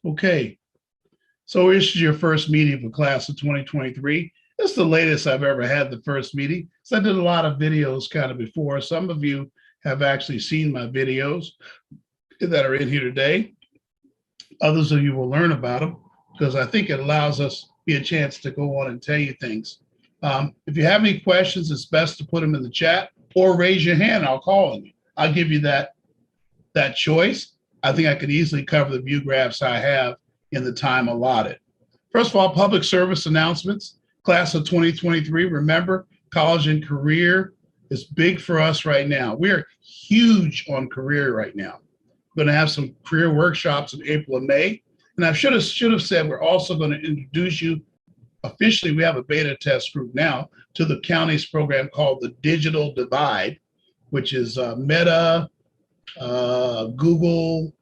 Okay, so this is your first meeting for class of 2023. This is the latest I've ever had the first meeting. So I did a lot of videos kind of before. Some of you have actually seen my videos that are in here today. Others of you will learn about them because I think it allows us be a chance to go on and tell you things. If you have any questions, it's best to put them in the chat or raise your hand. I'll call on you. I'll give you that choice. I think I could easily cover the view graphs I have in the time allotted. First of all, public service announcements. Class of 2023, remember, college and career is big for us right now. We're huge on career right now. We're going to have some career workshops in April and May. And I should have said we're also going to introduce you officially. We have a beta test group now to the county's program called the Digital Divide, which is Meta, Google,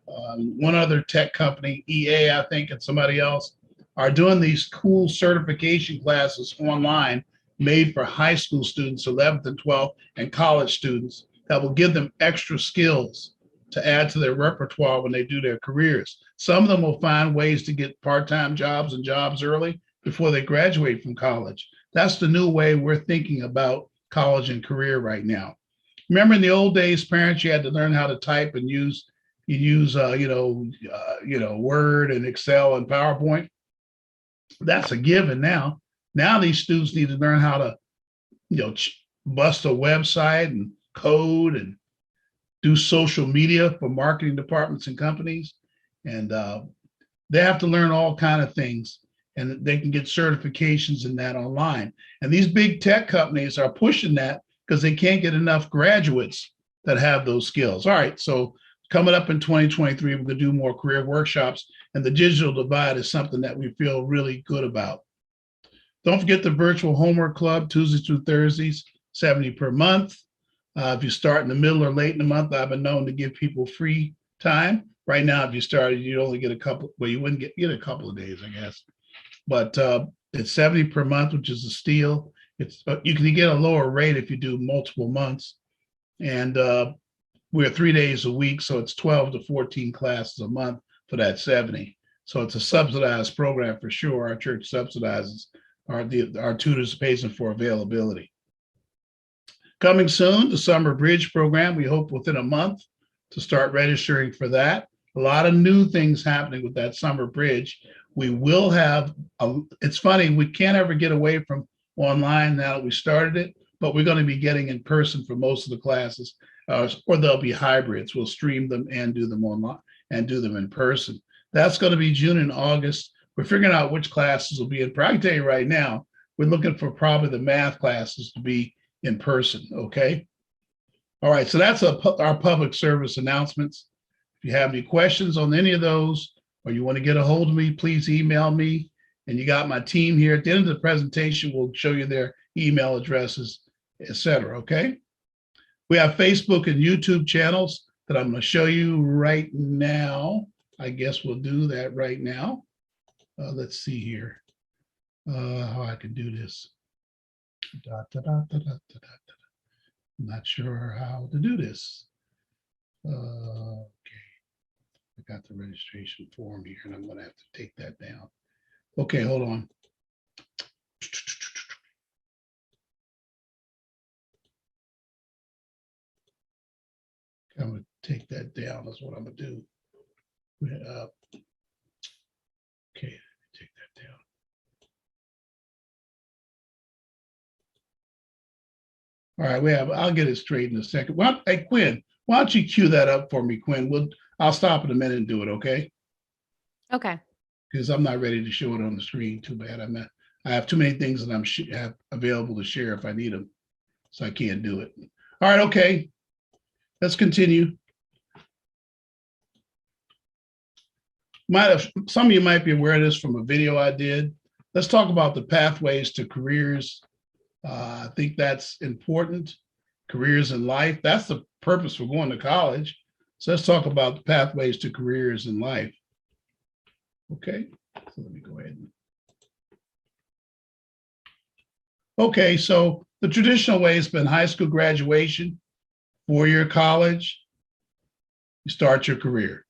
one other tech company, EA, I think, and somebody else, are doing these cool certification classes online made for high school students, 11th and 12th, and college students that will give them extra skills to add to their repertoire when they do their careers. Some of them will find ways to get part-time jobs and jobs early before they graduate from college. That's the new way we're thinking about college and career right now. Remember in the old days, parents, you had to learn how to type and use Word and Excel and PowerPoint. That's a given now. Now these students need to learn how to, bust a website and code and do social media for marketing departments and companies. And they have to learn all kinds of things, and they can get certifications in that online. And these big tech companies are pushing that because they can't get enough graduates that have those skills. All right, so coming up in 2023, we're going to do more career workshops, and the digital divide is something that we feel really good about. Don't forget the virtual homework club, Tuesdays through Thursdays, $70 per month. If you start in the middle or late in the month, I've been known to give people free time. Right now, if you started, you'd only get a couple, well, you wouldn't get a couple of days, I guess. But it's $70 per month, which is a steal. You can get a lower rate if you do multiple months. And we're 3 days a week, so it's 12 to 14 classes a month for that 70. So it's a subsidized program for sure. Our church subsidizes our tutors pays them for availability. Coming soon, the Summer Bridge program. We hope within a month to start registering for that. A lot of new things happening with that Summer Bridge. We will have, it's funny, we can't ever get away from online now that we started it, but we're going to be getting in person for most of the classes, or they'll be hybrids. We'll stream them and do them online and do them in person. That's going to be June and August. We're figuring out which classes will be in. I can tell you right now, we're looking for probably the math classes to be in person, okay? All right, so that's our public service announcements. If you have any questions on any of those, or you want to get a hold of me, please email me. And you got my team here. At the end of the presentation, we'll show you their email addresses, etc. Okay? We have Facebook and YouTube channels that I'm going to show you right now. I guess we'll do that right now. Let's see here how I can do this. I'm not sure how to do this. Okay, I got the registration form here, and I'm going to have to take that down. Okay, hold on. I'm going to take that down. That's what I'm going to do. Okay, take that down. All right, I'll get it straight in a second. Well, hey, Quinn, why don't you cue that up for me, Quinn? I'll stop in a minute and do it, okay? Okay. Because I'm not ready to show it on the screen. Too bad. I have too many things that I'm have available to share if I need them, so I can't do it. All right, okay. Let's continue. Some of you might be aware of this from a video I did. Let's talk about the pathways to careers. I think that's important. Careers in life. That's the purpose for going to college. So let's talk about the pathways to careers in life. Okay, so let me go ahead. Okay, so the traditional way has been high school graduation, 4-year college, you start your career.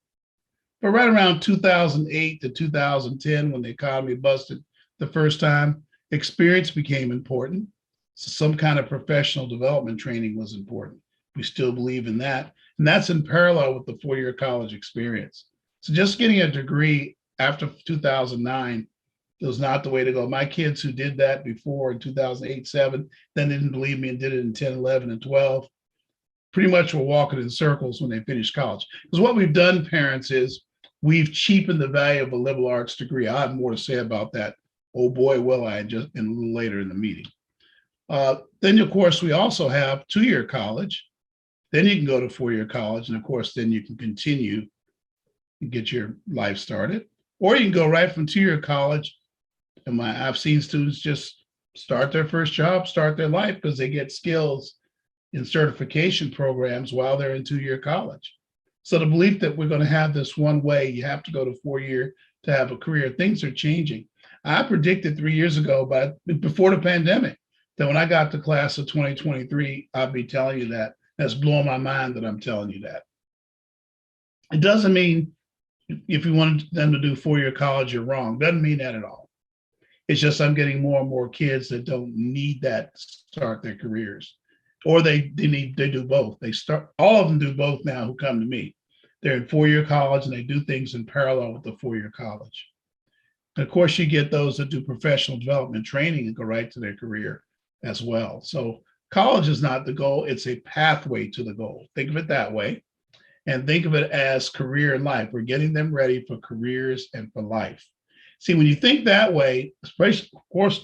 But right around 2008 to 2010, when the economy busted the first time, experience became important. So some kind of professional development training was important. We still believe in that. And that's in parallel with the 4-year college experience. So just getting a degree after 2009 was not the way to go. My kids who did that before in 2008, 7, then didn't believe me and did it in 10, 11, and 12, pretty much were walking in circles when they finished college. Because what we've done, parents, is we've cheapened the value of a liberal arts degree. I have more to say about that. Oh boy, will I, just in a little later in the meeting. Then, of course, we also have 2-year college. Then you can go to 4-year college. And of course, then you can continue and get your life started. Or you can go right from 2-year college. And I've seen students just start their first job, start their life because they get skills in certification programs while they're in 2-year college. So the belief that we're going to have this one way, you have to go to 4-year to have a career, things are changing. I predicted 3 years ago, but before the pandemic, that when I got to class of 2023, I'd be telling you that. That's blowing my mind that I'm telling you that. It doesn't mean if you want them to do 4-year college, you're wrong. Doesn't mean that at all. It's just I'm getting more and more kids that don't need that to start their careers. Or they do both. All of them do both now who come to me. They're in 4-year college and they do things in parallel with the 4-year college. And of course, you get those that do professional development training and go right to their career as well. So college is not the goal, it's a pathway to the goal. Think of it that way. And think of it as career and life. We're getting them ready for careers and for life. See, when you think that way, especially,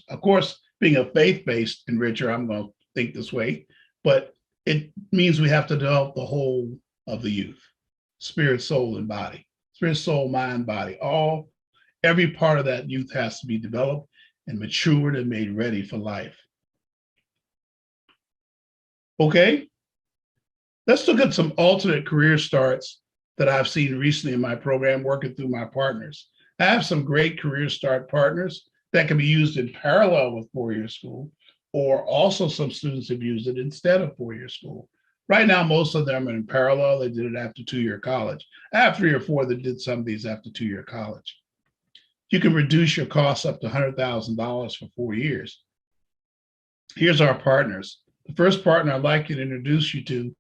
of course, being a faith-based enricher, I'm going to think this way, but it means we have to develop the whole of the youth, spirit, soul, and body. Spirit, soul, mind, body. Every part of that youth has to be developed and matured and made ready for life. Okay, let's look at some alternate career starts that I've seen recently in my program working through my partners. I have some great career start partners that can be used in parallel with 4-year school, or also some students have used it instead of 4-year school. Right now, most of them are in parallel. They did it after 2-year college. I have 3 or 4 that did some of these after 2-year college. You can reduce your costs up to $100,000 for 4 years. Here's our partners. The first partner I'd like to introduce you to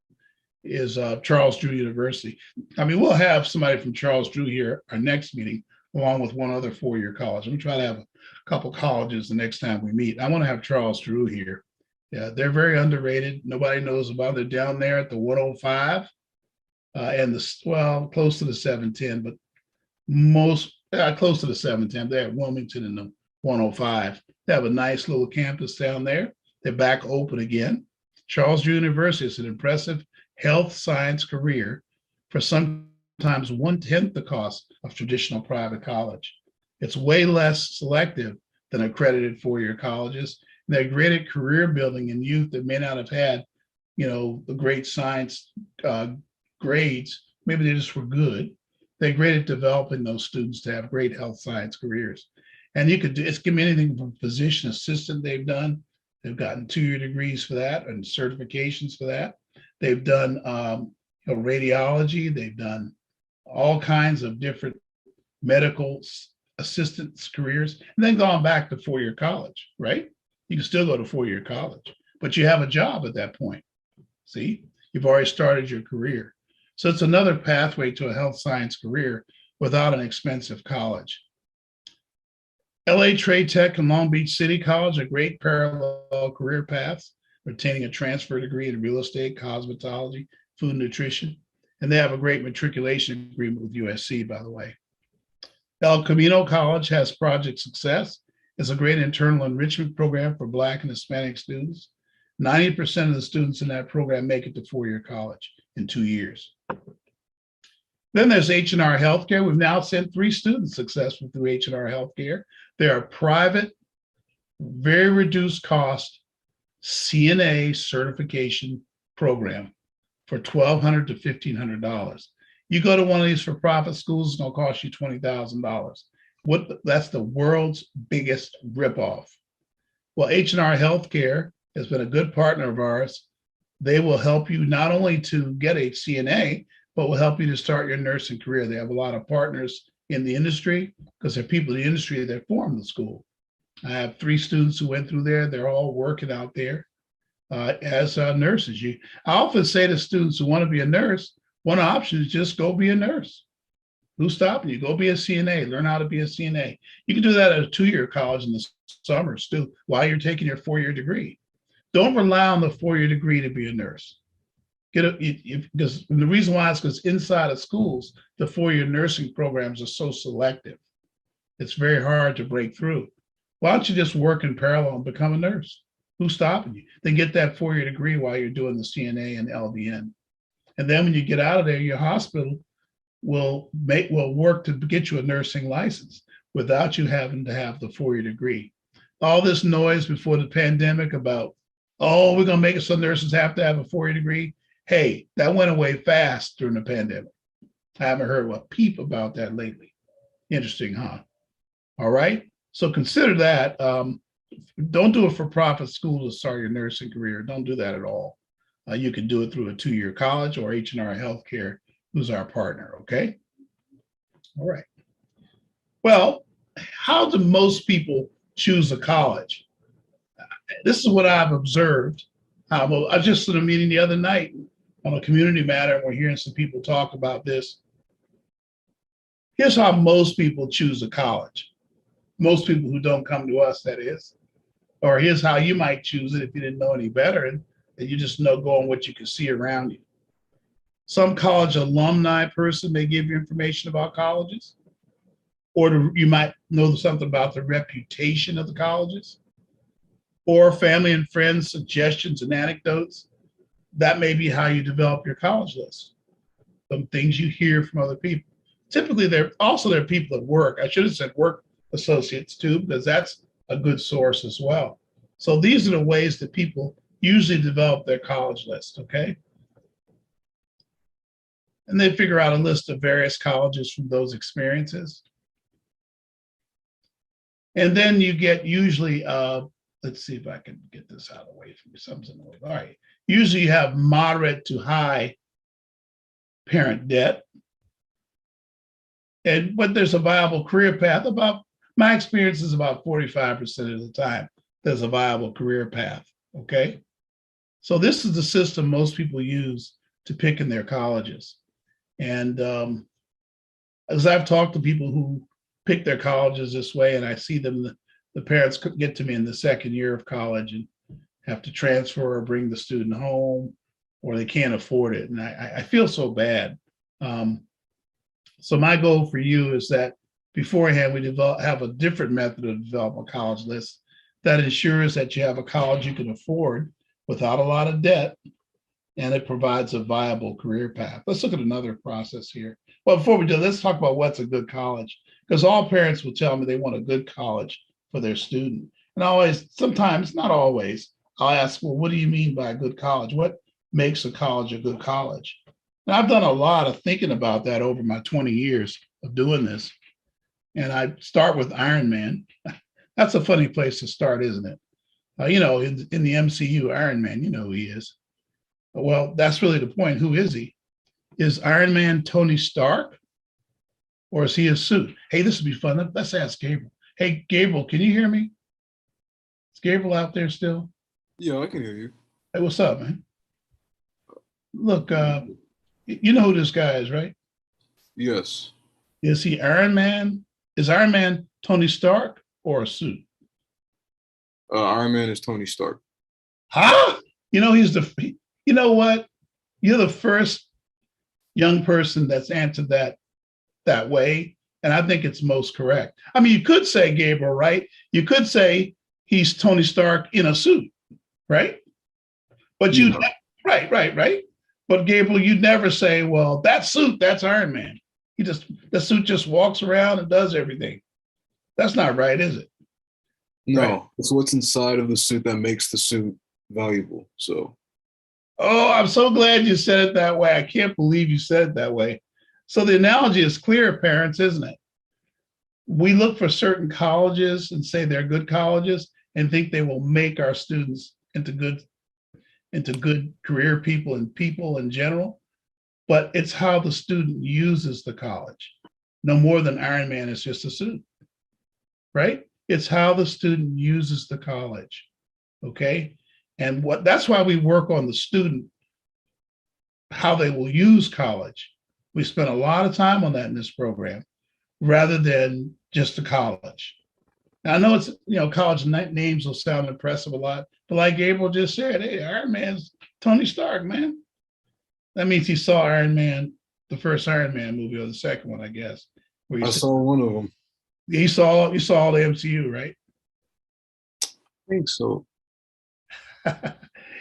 is Charles Drew University. I mean, we'll have somebody from Charles Drew here our next meeting, along with one other 4-year college. I'm going to try to have a couple colleges the next time we meet. I want to have Charles Drew here. Yeah, they're very underrated. Nobody knows about them. They're down there at the 105 and close to the 710, but close to the 710. They're at Wilmington and the 105. They have a nice little campus down there. They're back open again. Charles Drew University is an impressive health science career for sometimes 1/10 the cost of traditional private college. It's way less selective than accredited 4-year colleges. And they're great at career building in youth that may not have had, the great science grades. Maybe they just were good. They're great at developing those students to have great health science careers. And it's give me anything from physician assistant they've done. They've gotten 2-year degrees for that and certifications for that. They've done radiology. They've done all kinds of different medical assistance careers, and then gone back to 4-year college, right? You can still go to 4-year college, but you have a job at that point. See, you've already started your career. So it's another pathway to a health science career without an expensive college. LA Trade Tech and Long Beach City College are great parallel career paths, obtaining a transfer degree in real estate, cosmetology, food and nutrition. And they have a great matriculation agreement with USC, by the way. El Camino College has Project Success. It's a great internal enrichment program for Black and Hispanic students. 90% of the students in that program make it to 4-year college in 2 years. Then there's H&R Healthcare. We've now sent 3 students successful through H&R Healthcare. They're a private, very reduced cost CNA certification program for $1,200 to $1,500. You go to one of these for-profit schools, it's going to cost you $20,000. That's the world's biggest ripoff. Well, H&R Healthcare has been a good partner of ours. They will help you not only to get a CNA, but will help you to start your nursing career. They have a lot of partners in the industry because they're people in the industry that formed the school. I have 3 students who went through there. They're all working out there as nurses. I often say to students who want to be a nurse, one option is just go be a nurse. Who's stopping you? Go be a CNA, learn how to be a CNA. You can do that at a 2-year college in the summers too, while you're taking your 4-year degree. Don't rely on the 4-year degree to be a nurse. Because the reason why is because inside of schools, the 4-year nursing programs are so selective. It's very hard to break through. Why don't you just work in parallel and become a nurse? Who's stopping you? Then get that 4-year degree while you're doing the CNA and LVN. And then when you get out of there, your hospital will work to get you a nursing license without you having to have the 4-year degree. All this noise before the pandemic about, oh, we're going to make it so nurses have to have a 4-year degree. Hey, that went away fast during the pandemic. I haven't heard a peep about that lately. Interesting, huh? All right. So consider that. Don't do a for-profit school to start your nursing career. Don't do that at all. You can do it through a 2-year college or H&R Healthcare, who's our partner, okay? All right. Well, how do most people choose a college? This is what I've observed. I was just in a meeting the other night on a community matter, and we're hearing some people talk about this. Here's how most people choose a college. Most people who don't come to us, that is. Or here's how you might choose it if you didn't know any better, and you just know go on what you can see around you. Some college alumni person may give you information about colleges, or you might know something about the reputation of the colleges, or family and friends suggestions and anecdotes. That may be how you develop your college list. Some things you hear from other people. Typically, there are people at work. I should have said work associates too, because that's a good source as well. So these are the ways that people usually develop their college list, okay? And they figure out a list of various colleges from those experiences. And then you get usually, let's see if I can get this out of the way from you. Something's in the way. All right. Usually you have moderate to high parent debt. But there's a viable career path. My experience is about 45% of the time, there's a viable career path, okay? So this is the system most people use to pick in their colleges. And as I've talked to people who pick their colleges this way, and I see them, the parents get to me in the 2nd year of college and have to transfer or bring the student home, or they can't afford it. And I feel so bad. So my goal for you is that beforehand, we have a different method of developing a college list that ensures that you have a college you can afford without a lot of debt, and it provides a viable career path. Let's look at another process here. Well, before we do, let's talk about what's a good college, because all parents will tell me they want a good college for their student. And sometimes, not always, I'll ask, well, what do you mean by a good college? What makes a college a good college? And I've done a lot of thinking about that over my 20 years of doing this. And I start with Iron Man. That's a funny place to start, isn't it? In the MCU, Iron Man, you know who he is. Well, that's really the point. Who is he? Is Iron Man Tony Stark, or is he a suit? Hey, this would be fun. Let's ask Gabriel. Hey, Gabriel, can you hear me? Is Gabriel out there still? Yeah, I can hear you. Hey, what's up, man? Look, you know who this guy is, right? Yes. Is he Iron Man? Is Iron Man Tony Stark or a suit? Iron Man is Tony Stark. Huh? You know what? You're the first young person that's answered that way. And I think it's most correct. I mean, you could say Gabriel, right? You could say he's Tony Stark in a suit, right? But right. But Gabriel, you'd never say, well, that suit, that's Iron Man. The suit just walks around and does everything. That's not right, is it? No, right. It's what's inside of the suit that makes the suit valuable. So. Oh, I'm so glad you said it that way. I can't believe you said it that way. So the analogy is clear, parents, isn't it? We look for certain colleges and say they're good colleges and think they will make our students into good career people and people in general. but it's how the student uses the college. No more than Iron Man is just a suit, right? It's how the student uses the college, okay? And that's why we work on the student, how they will use college. We spend a lot of time on that in this program rather than just the college. Now, I know it's, college names will sound impressive a lot, but like Gabriel just said, hey, Iron Man's Tony Stark, man. That means he saw Iron Man, the first Iron Man movie, or the second one, I guess. I saw one of them. You saw all the MCU, right? I think so.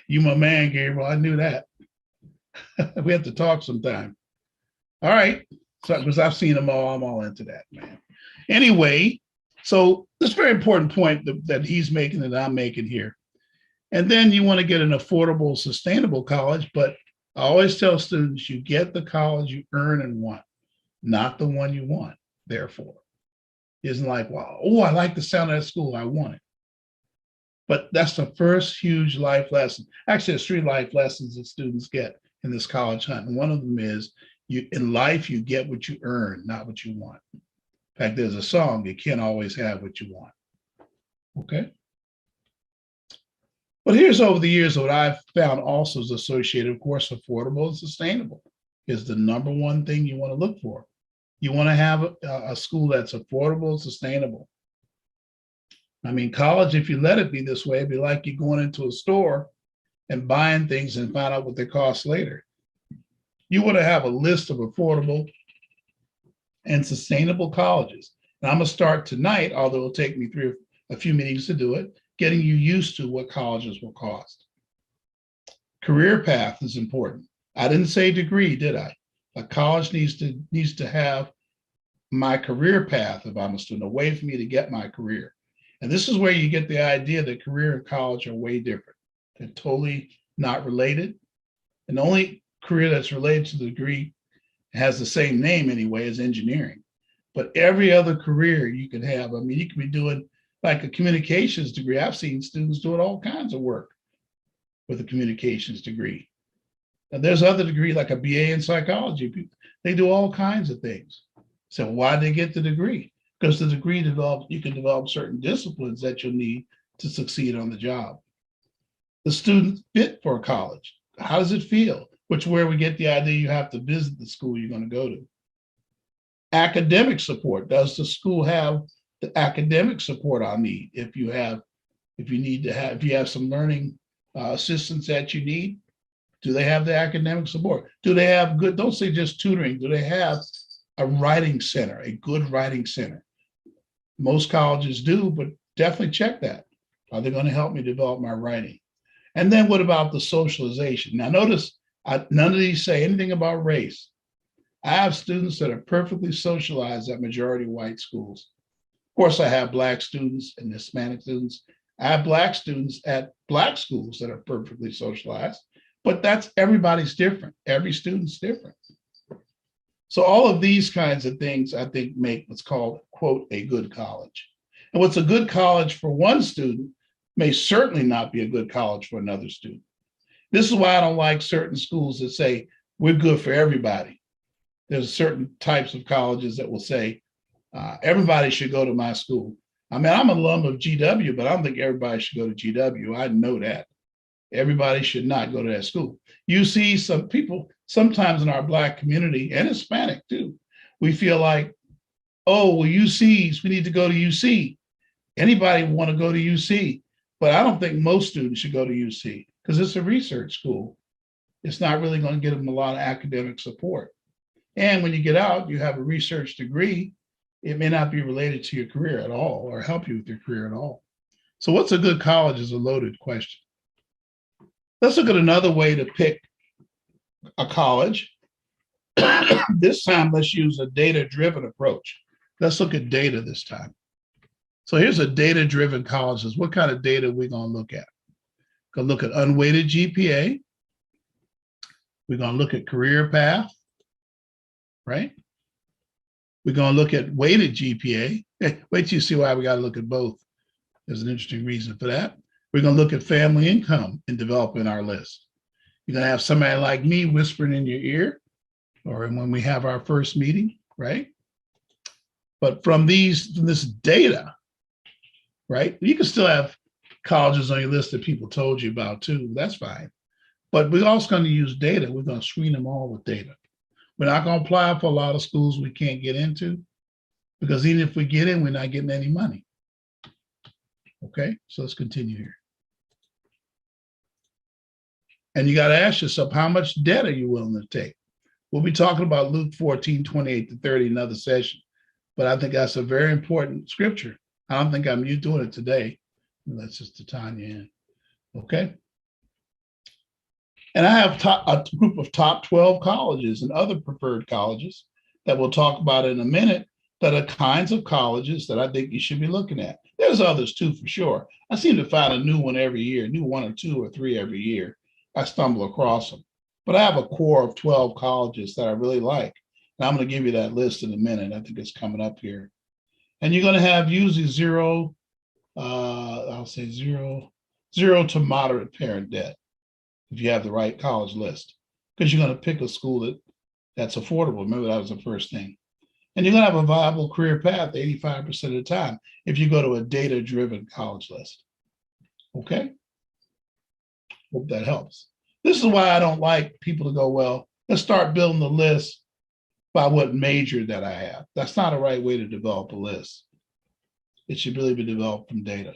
You my man, Gabriel. I knew that. We have to talk sometime. All right. So because I've seen them all, I'm all into that, man. Anyway, so this very important point that he's making that I'm making here. And then you want to get an affordable, sustainable college, but I always tell students you get the college you earn and want, not the one you want, therefore. Isn't like, wow, I like the sound of that school, I want it. But that's the first huge life lesson. Actually, there's 3 life lessons that students get in this college hunt. And one of them is in life, you get what you earn, not what you want. In fact, there's a song, you can't always have what you want. Okay. But here's over the years what I've found also is associated, of course, affordable and sustainable is the number one thing you want to look for. You want to have a school that's affordable and sustainable. I mean, college, if you let it be this way, it'd be like you going into a store and buying things and find out what they cost later. You want to have a list of affordable and sustainable colleges. And I'm going to start tonight, although it'll take me a few meetings to do it, getting you used to what colleges will cost. Career path is important. I didn't say degree, did I? A college needs to have my career path if I'm a student, a way for me to get my career. And this is where you get the idea that career and college are way different. They're totally not related. And the only career that's related to the degree has the same name anyway as engineering. But every other career you could have, I mean, you could be doing like a communications degree. I've seen students doing all kinds of work with a communications degree. And there's other degree like a BA in psychology. They do all kinds of things. So why did they get the degree? Because the degree you can develop certain disciplines that you'll need to succeed on the job. The student fit for college. How does it feel? Which where we get the idea you have to visit the school you're going to go to. Academic support. Does the school have the academic support I need? If you have some learning assistance that you need, do they have the academic support? Do they have good, don't say just tutoring, do they have a writing center, a good writing center? Most colleges do, but definitely check that. Are they going to help me develop my writing? And then what about the socialization? Now notice, none of these say anything about race. I have students that are perfectly socialized at majority white schools. Of course, I have Black students and Hispanic students. I have Black students at Black schools that are perfectly socialized, but everybody's different. Every student's different. So all of these kinds of things, I think, make what's called, quote, a good college. And what's a good college for one student may certainly not be a good college for another student. This is why I don't like certain schools that say, we're good for everybody. There's certain types of colleges that will say, everybody should go to my school. I mean, I'm an alum of GW, but I don't think everybody should go to GW. I know that. Everybody should not go to that school. You see some people, sometimes in our Black community and Hispanic too, we feel like, oh, well, UCs, we need to go to UC. Anybody want to go to UC, but I don't think most students should go to UC because it's a research school. It's not really going to get them a lot of academic support. And when you get out, you have a research degree, it may not be related to your career at all or help you with your career at all. So what's a good college is a loaded question. Let's look at another way to pick a college. This time, let's use a data-driven approach. Let's look at data this time. So here's a data-driven college. What kind of data are we going to look at? We're going to look at unweighted GPA. We're going to look at career path, right? We're going to look at weighted GPA. Wait till you see why we got to look at both. There's an interesting reason for that. We're going to look at family income in developing our list. You're going to have somebody like me whispering in your ear. or when we have our first meeting, right? But from this data, right? You can still have colleges on your list that people told you about too. That's fine. But we're also going to use data. We're going to screen them all with data. We're not going to apply for a lot of schools we can't get into, because even if we get in, we're not getting any money. Okay, so let's continue here. And you got to ask yourself, how much debt are you willing to take? We'll be talking about Luke 14, 28 to 30, another session. But I think that's a very important scripture. I don't think I'm you doing it today. That's just to Tanya in. Okay. And I have a group of top 12 colleges and other preferred colleges that we'll talk about in a minute, that are kinds of colleges that I think you should be looking at. There's others too, for sure. I seem to find a new one every year, new one or two or three every year. I stumble across them. But I have a core of 12 colleges that I really like. And I'm going to give you that list in a minute. I think it's coming up here. And you're going to have usually zero to moderate parent debt if you have the right college list, because you're going to pick a school that's affordable. Remember, that was the first thing. And you're going to have a viable career path 85% of the time if you go to a data-driven college list. Okay? Hope that helps. This is why I don't like people to go, well, let's start building the list by what major that I have. That's not a right way to develop a list. It should really be developed from data.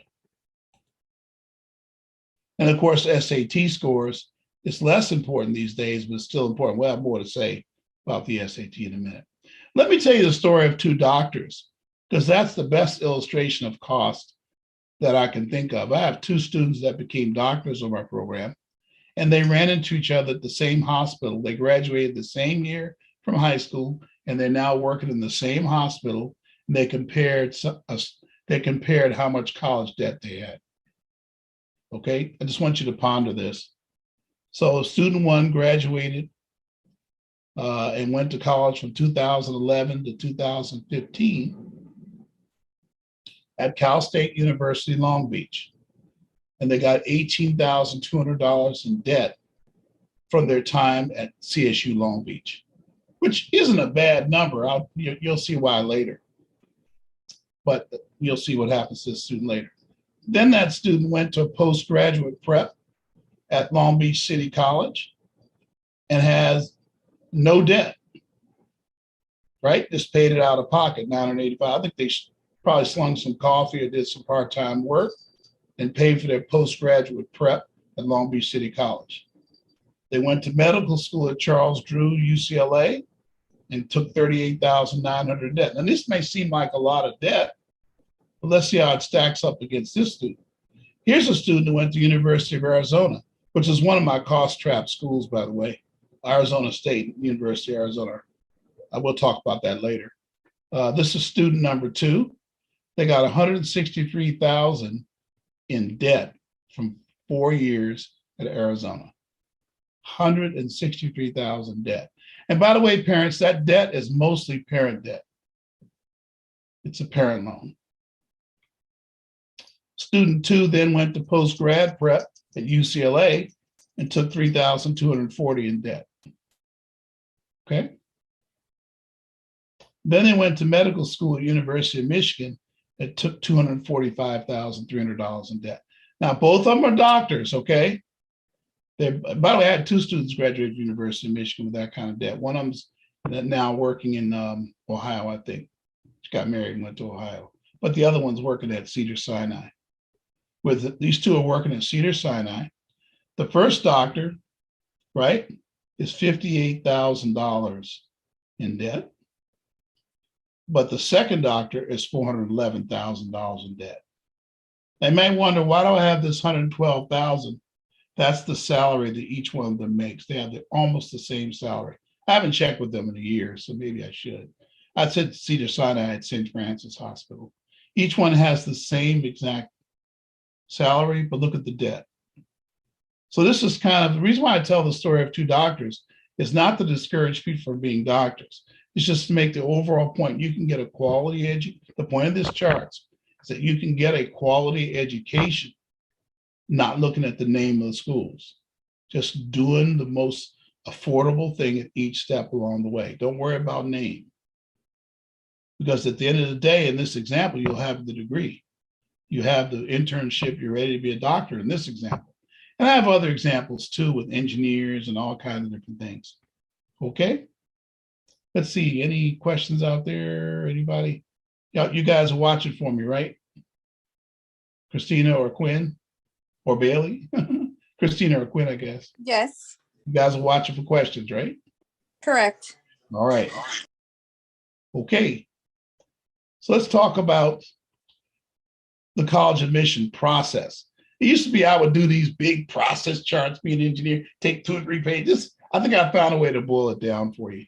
And of course, SAT scores is less important these days, but it's still important. We'll have more to say about the SAT in a minute. Let me tell you the story of two doctors, because that's the best illustration of cost that I can think of. I have two students that became doctors of our program, and they ran into each other at the same hospital. They graduated the same year from high school, and they're now working in the same hospital. And they compared how much college debt they had. Okay, I just want you to ponder this. So student one graduated and went to college from 2011 to 2015 at Cal State University, Long Beach. And they got $18,200 in debt from their time at CSU Long Beach, which isn't a bad number. You'll see why later. But you'll see what happens to this student later. Then that student went to a postgraduate prep at Long Beach City College and has no debt, right? Just paid it out of pocket, $985. I think they probably slung some coffee or did some part-time work and paid for their postgraduate prep at Long Beach City College. They went to medical school at Charles Drew, UCLA, and took $38,900 debt. Now, this may seem like a lot of debt, but let's see how it stacks up against this student. Here's a student who went to University of Arizona, which is one of my cost-trapped schools, by the way, Arizona State, University of Arizona. I will talk about that later. This is student number two. They got $163,000 in debt from 4 years at Arizona. $163,000 debt. And by the way, parents, that debt is mostly parent debt. It's a parent loan. Student two then went to post-grad prep at UCLA and took $3,240 in debt. Okay. Then they went to medical school at University of Michigan and took $245,300 in debt. Now, both of them are doctors, okay? By the way, I had two students graduate at University of Michigan with that kind of debt. One of them's now working in Ohio, I think. She got married and went to Ohio. But the other one's working at Cedars-Sinai. These two are working at Cedars-Sinai. The first doctor, right, is $58,000 in debt. But the second doctor is $411,000 in debt. They may wonder, why do I have this $112,000? That's the salary that each one of them makes. They have almost the same salary. I haven't checked with them in a year, so maybe I should. I said Cedars-Sinai at St. Francis Hospital. Each one has the same exact salary, but look at the debt. So this is kind of the reason why I tell the story of two doctors is not to discourage people from being doctors. It's just to make the overall point. You can get a quality education. The point of this chart is that you can get a quality education, not looking at the name of the schools, just doing the most affordable thing at each step along the way. Don't worry about name. Because at the end of the day, in this example, you'll have the degree. You have the internship, you're ready to be a doctor in this example. And I have other examples too with engineers and all kinds of different things. Okay. Let's see, any questions out there? Anybody? Yeah, you guys are watching for me, right? Christina or Quinn or Bailey? Christina or Quinn, I guess. Yes, You guys are watching for questions, right? correct. All right. Okay. So let's talk about the college admission process. It used to be I would do these big process charts, be an engineer, take 2 or 3 pages. I think I found a way to boil it down for you.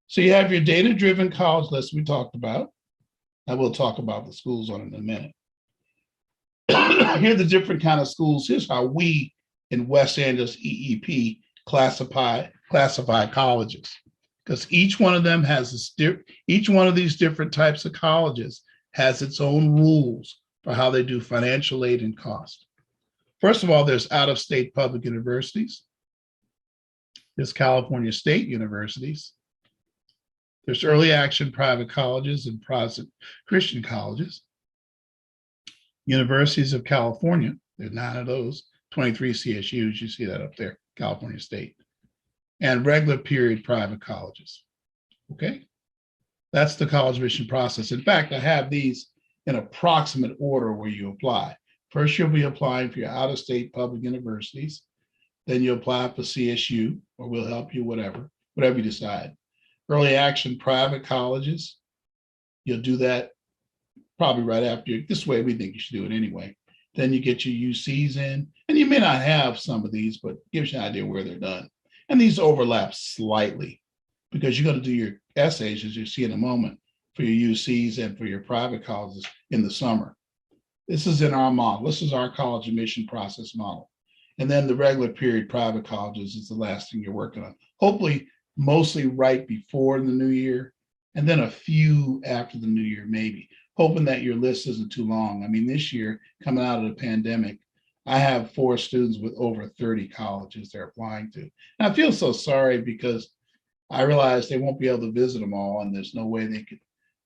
So you have your data-driven college list we talked about. I will talk about the schools on it in a minute. Here are the different kind of schools. Here's how we in West Angeles EEP classify colleges, because each one of them has each one of these different types of colleges has its own rules for how they do financial aid and cost. First of all, there's out-of-state public universities. There's California state universities. There's early action private colleges and Protestant Christian colleges. Universities of California, there's 9 of those, 23 CSUs, you see that up there, California State, and regular period private colleges. Okay, that's the college admission process. In fact, I have these in approximate order where you apply. First, you'll be applying for your out-of-state public universities. Then you apply for CSU, or we'll help you, whatever you decide. Early action private colleges, you'll do that probably right after you. This way, we think you should do it anyway. Then you get your UCs in, and you may not have some of these, but it gives you an idea where they're done. And these overlap slightly because you're going to do your essays, as you see in a moment, for your UCs and for your private colleges in the summer. This is in our model. This is our college admission process model. And then the regular period private colleges is the last thing you're working on. Hopefully, mostly right before the new year, and then a few after the new year, maybe, hoping that your list isn't too long. I mean, this year, coming out of the pandemic, I have 4 students with over 30 colleges they're applying to. And I feel so sorry because I realize they won't be able to visit them all, and there's no way they could.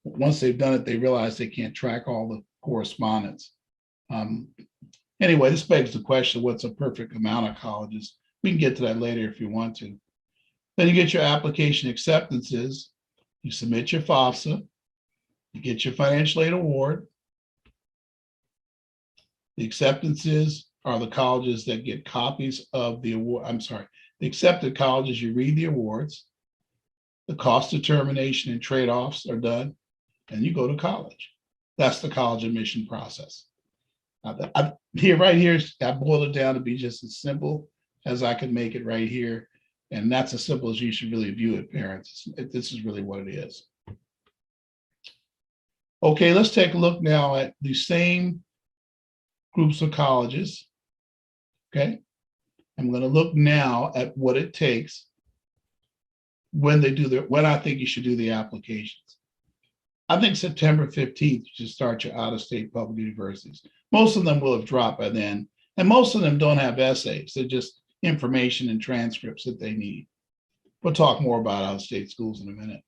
Once they've done it, they realize they can't track all the correspondence. Anyway, this begs the question, what's a perfect amount of colleges? We can get to that later if you want to. Then you get your application acceptances. You submit your FAFSA. You get your financial aid award. The acceptances are the colleges that get copies of the award. I'm sorry, the accepted colleges, you read the awards. The cost determination and trade-offs are done, and you go to college. That's the college admission process. Right here, I boiled it down to be just as simple as I could make it right here. And that's as simple as you should really view it, parents. This is really what it is. Okay, let's take a look now at the same groups of colleges. Okay, I'm going to look now at what it takes when I think you should do the applications. I think September 15th, you should start your out-of-state public universities. Most of them will have dropped by then, and most of them don't have essays. They're just information and transcripts that they need. We'll talk more about out-of-state schools in a minute.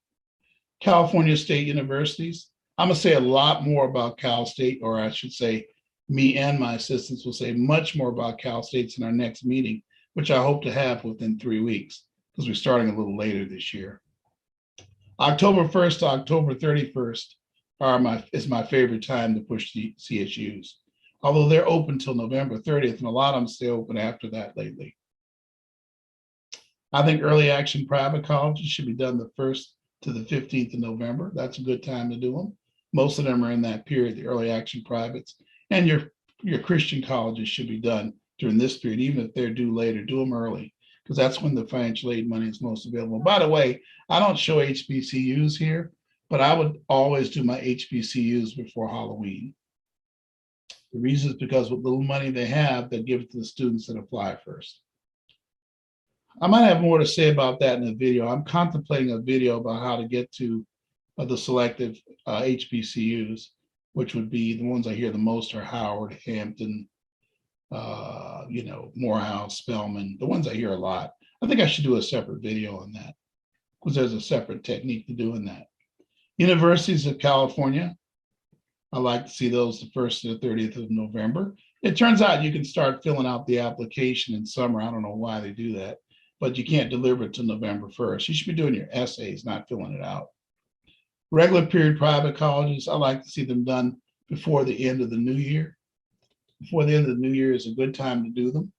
California state universities, I'm going to say a lot more about Cal State, or I should say me and my assistants will say much more about Cal States in our next meeting, which I hope to have within 3 weeks, because we're starting a little later this year. October 1st to October 31st is my favorite time to push the CSUs, although they're open till November 30th, and a lot of them stay open after that lately. I think early action private colleges should be done the 1st to the 15th of November. That's a good time to do them. Most of them are in that period, the early action privates, and your Christian colleges should be done during this period, even if they're due later, do them early, because that's when the financial aid money is most available. By the way, I don't show HBCUs here, but I would always do my HBCUs before Halloween. The reason is because with little money they have, they give it to the students that apply first. I might have more to say about that in a video. I'm contemplating a video about how to get to the selective HBCUs, which would be the ones I hear the most are Howard, Hampton, Morehouse, Spelman, the ones I hear a lot. I think I should do a separate video on that because there's a separate technique to doing that. Universities of California, I like to see those the 1st to the 30th of November. It turns out you can start filling out the application in summer. I don't know why they do that, but you can't deliver it till November 1st. You should be doing your essays, not filling it out. Regular period private colleges, I like to see them done before the end of the new year. Before the end of the new year is a good time to do them.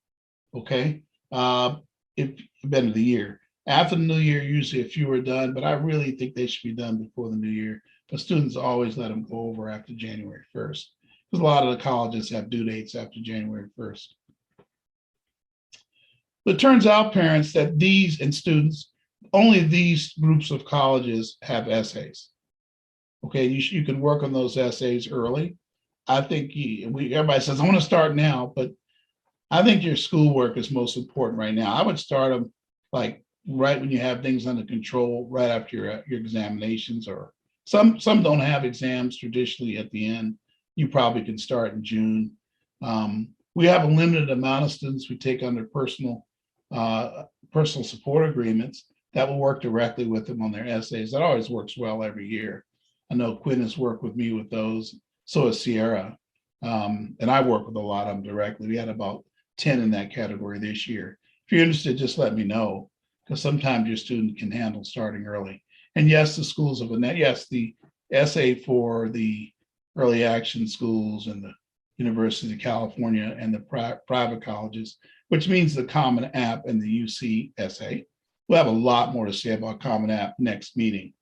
Okay. If end of the year. After the new year, usually a few are done, but I really think they should be done before the new year. But students always let them go over after January 1st, because a lot of the colleges have due dates after January 1st. But it turns out, parents, that these and students, only these groups of colleges have essays. Okay, you can work on those essays early. I think everybody says, I want to start now, but I think your schoolwork is most important right now. I would start them like right when you have things under control, right after your examinations, or some don't have exams traditionally at the end. You probably can start in June. We have a limited amount of students we take under personal support agreements that will work directly with them on their essays. That always works well every year. I know Quinn has worked with me with those. So has Sierra. And I work with a lot of them directly. We had about 10 in that category this year. If you're interested, just let me know, because sometimes your student can handle starting early. And yes, the schools of the essay for the early action schools and the University of California and the private colleges, which means the Common App and the UC essay. We'll have a lot more to say about Common App next meeting.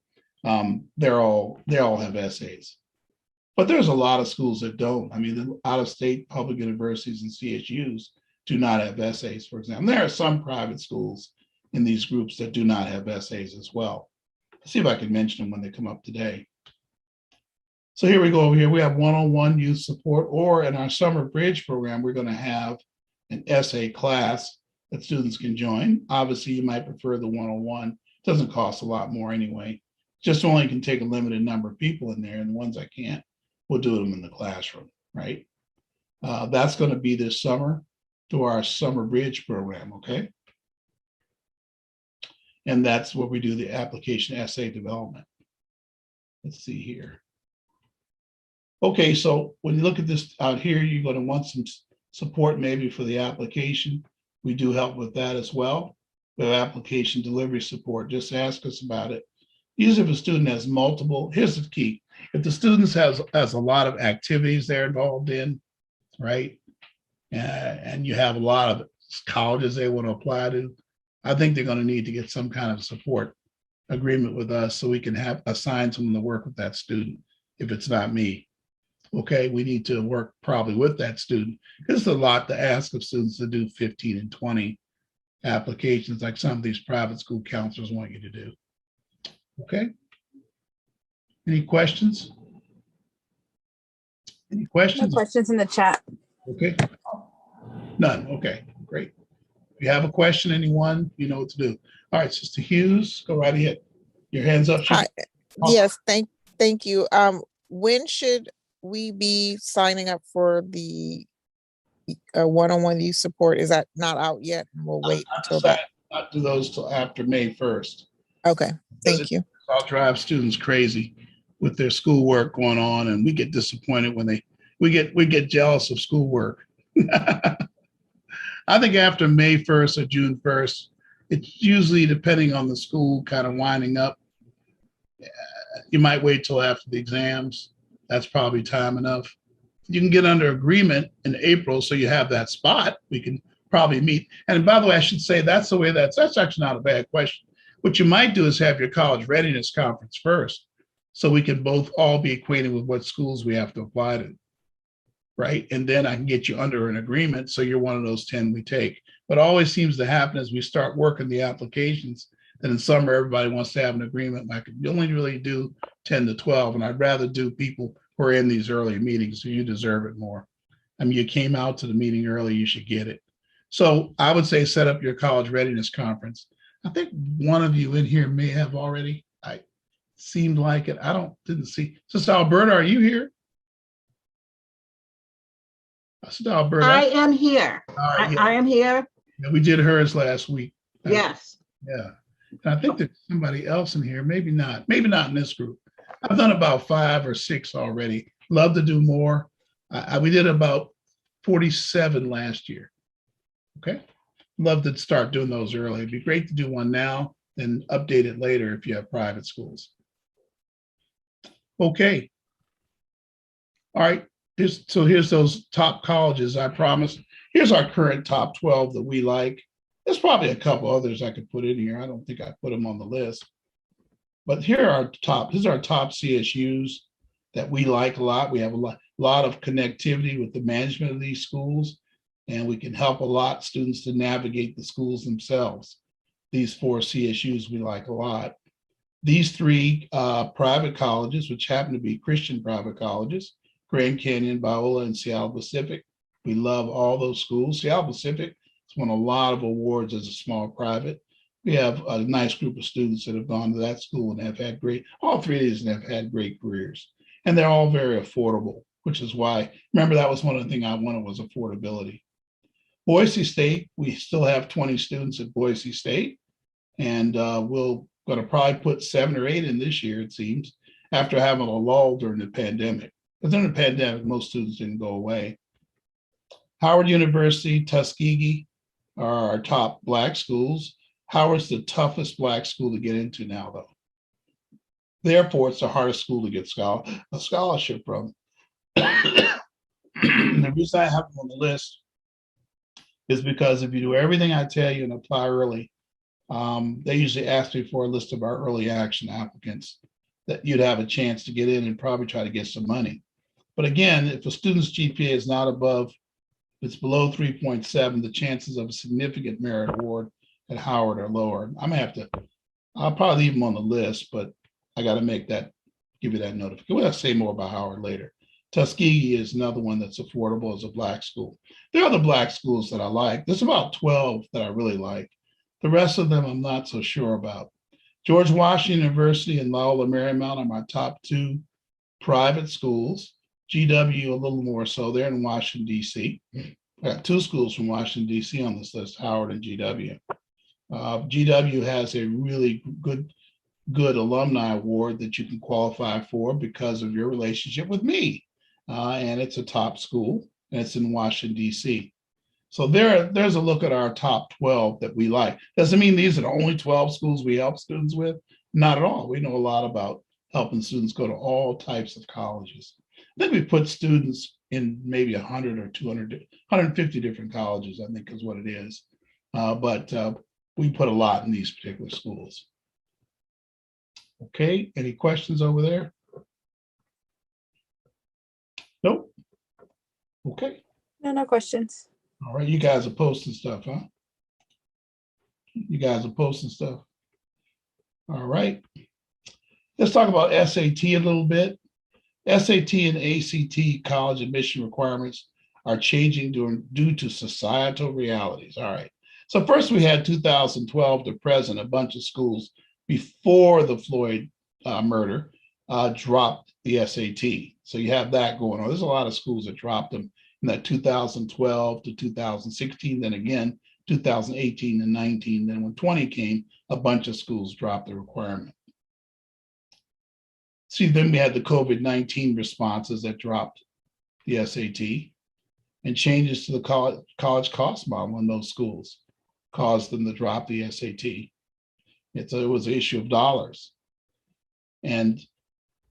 They all have essays. But there's a lot of schools that don't. I mean, the out-of-state public universities and CSUs do not have essays, for example. There are some private schools in these groups that do not have essays as well. Let's see if I can mention them when they come up today. So here we go over here. We have one-on-one youth support, or in our summer bridge program, we're going to have an essay class that students can join. Obviously, you might prefer the one-on-one. It doesn't cost a lot more anyway. Just only can take a limited number of people in there, and the ones I can't, we'll do them in the classroom, right? That's going to be this summer to our summer bridge program, okay? And that's where we do the application essay development. Let's see here. Okay, so when you look at this out here, you're going to want some support maybe for the application. We do help with that as well. We have application delivery support. Just ask us about it. Usually if a student has multiple, here's the key. If the students has a lot of activities they're involved in, right? And you have a lot of colleges they want to apply to, I think they're going to need to get some kind of support agreement with us so we can assign someone to work with that student if it's not me. Okay, we need to work probably with that student. It's a lot to ask of students to do 15 and 20 applications like some of these private school counselors want you to do. Okay. Any questions? Any questions? No questions in the chat. Okay. None. Okay, great. If you have a question, anyone, you know what to do. All right, Sister Hughes, go right ahead. Your hands up. Hi. Yes, thank you. When should we be signing up for the one-on-one youth support? Is that not out yet? We'll wait until that. Not do those till after May 1st. Okay, thank you. I'll drive students crazy with their schoolwork going on, and we get disappointed when we get jealous of schoolwork. I think after May 1st or June 1st, it's usually depending on the school kind of winding up. You might wait till after the exams. That's probably time enough. You can get under agreement in April, so you have that spot. We can probably meet. And by the way, I should say that's the way that's actually not a bad question. What you might do is have your college readiness conference first, so we can both all be acquainted with what schools we have to apply to, right? And then I can get you under an agreement, so you're one of those 10 we take. What always seems to happen is we start working the applications, then in summer everybody wants to have an agreement. I could only really do 10 to 12, and I'd rather do people who are in these early meetings, so you deserve it more. I mean, you came out to the meeting early, you should get it. So I would say set up your college readiness conference. I think one of you in here may have already. I seemed like it. Didn't see. Sister Alberta, are you here? I said, Alberta. I am here. All right, yeah. I am here. Yeah, we did hers last week. Yes. Yeah. And I think there's somebody else in here. Maybe not. Maybe not in this group. I've done about 5 or 6 already. Love to do more. We did about 47 last year. Okay. Love to start doing those early. It'd be great to do one now and update it later if you have private schools. Okay. All right. Here's those top colleges I promised. Here's our current top 12 that we like. There's probably a couple others I could put in here. I don't think I put them on the list. But here's our top CSUs that we like a lot. We have a lot of connectivity with the management of these schools, and we can help a lot students to navigate the schools themselves. These 4 CSUs we like a lot. These 3 private colleges, which happen to be Christian private colleges, Grand Canyon, Biola, and Seattle Pacific. We love all those schools. Seattle Pacific has won a lot of awards as a small private. We have a nice group of students that have gone to that school and have had all 3 of these have had great careers. And they're all very affordable, which is why, remember, that was one of the things I wanted was affordability. Boise State, we still have 20 students at Boise State, and we'll going to probably put 7 or 8 in this year, it seems, after having a lull during the pandemic. But during the pandemic, most students didn't go away. Howard University, Tuskegee are our top Black schools. Howard's the toughest Black school to get into now, though. Therefore, it's the hardest school to get a scholarship from. The reason I have them on the list is because if you do everything I tell you and apply early, they usually ask me for a list of our early action applicants that you'd have a chance to get in and probably try to get some money. But again, if a student's GPA is not above, if it's below 3.7, the chances of a significant merit award at Howard are lower. I'll probably leave them on the list, but I got to give you that notification. We'll say more about Howard later. Tuskegee is another one that's affordable as a Black school. There are other Black schools that I like. There's about 12 that I really like. The rest of them I'm not so sure about. George Washington University and Loyola Marymount are my top 2 private schools. GW a little more so. They're in Washington, D.C. I got 2 schools from Washington, D.C. on this list, Howard and GW. GW has a really good alumni award that you can qualify for because of your relationship with me. And it's a top school, and it's in Washington, D.C. So there's a look at our top 12 that we like. Doesn't mean these are the only 12 schools we help students with. Not at all. We know a lot about helping students go to all types of colleges. I think we put students in maybe 100 or 200, 150 different colleges, I think is what it is. But we put a lot in these particular schools. Okay, any questions over there? Nope. Okay. No questions. All right, you guys are posting stuff, huh? You guys are posting stuff. All right. Let's talk about SAT a little bit. SAT and ACT college admission requirements are changing due to societal realities. All right. So first we had 2012 to present, a bunch of schools before the Floyd murder dropped the SAT. So you have that going on. There's a lot of schools that dropped them in that 2012 to 2016, then again, 2018 and 19. Then when 20 came, a bunch of schools dropped the requirement. See, then we had the COVID-19 responses that dropped the SAT, and changes to the college cost model in those schools caused them to drop the SAT. It was an issue of dollars. And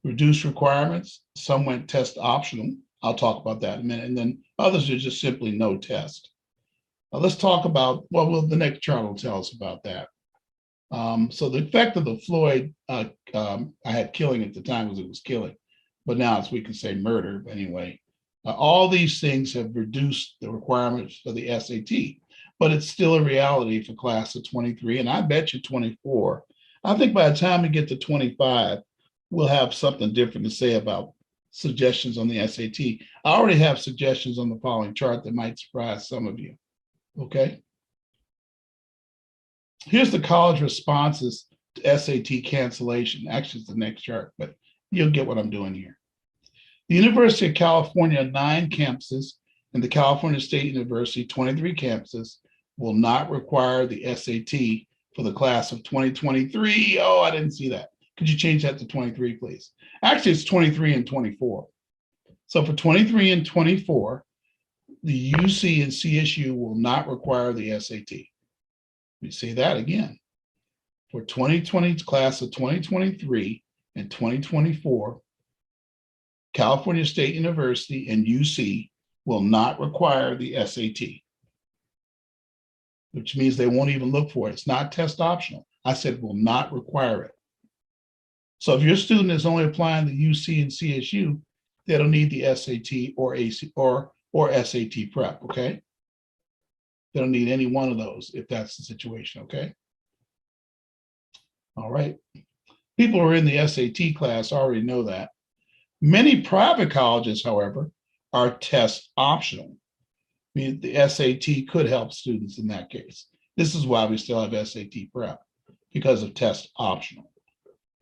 reduced requirements, some went test optional. I'll talk about that in a minute. And then others are just simply no test. Let's talk about, the next chart will tell us about that. So the effect of the Floyd, I had killing at the time because it was killing, but now we can say murder anyway. All these things have reduced the requirements for the SAT, but it's still a reality for class of 23, and I bet you 24. I think by the time we get to 25, we'll have something different to say about suggestions on the SAT. I already have suggestions on the following chart that might surprise some of you, okay? Here's the college responses to SAT cancellation. Actually, it's the next chart, but you'll get what I'm doing here. The University of California, 9 campuses and the California State University 23 campuses will not require the SAT for the class of 2023. Oh, I didn't see that. Could you change that to 23, please? Actually, it's 23 and 24. So for 23 and 24, the UC and CSU will not require the SAT. Let me say that again. For 2020 class of 2023 and 2024, California State University and UC will not require the SAT, which means they won't even look for it. It's not test optional. I said will not require it. So if your student is only applying the UC and CSU, they don't need the SAT or SAT prep, okay? They don't need any one of those if that's the situation, okay? All right. People who are in the SAT class already know that. Many private colleges, however, are test optional. I mean, the SAT could help students in that case. This is why we still have SAT prep, because of test optional.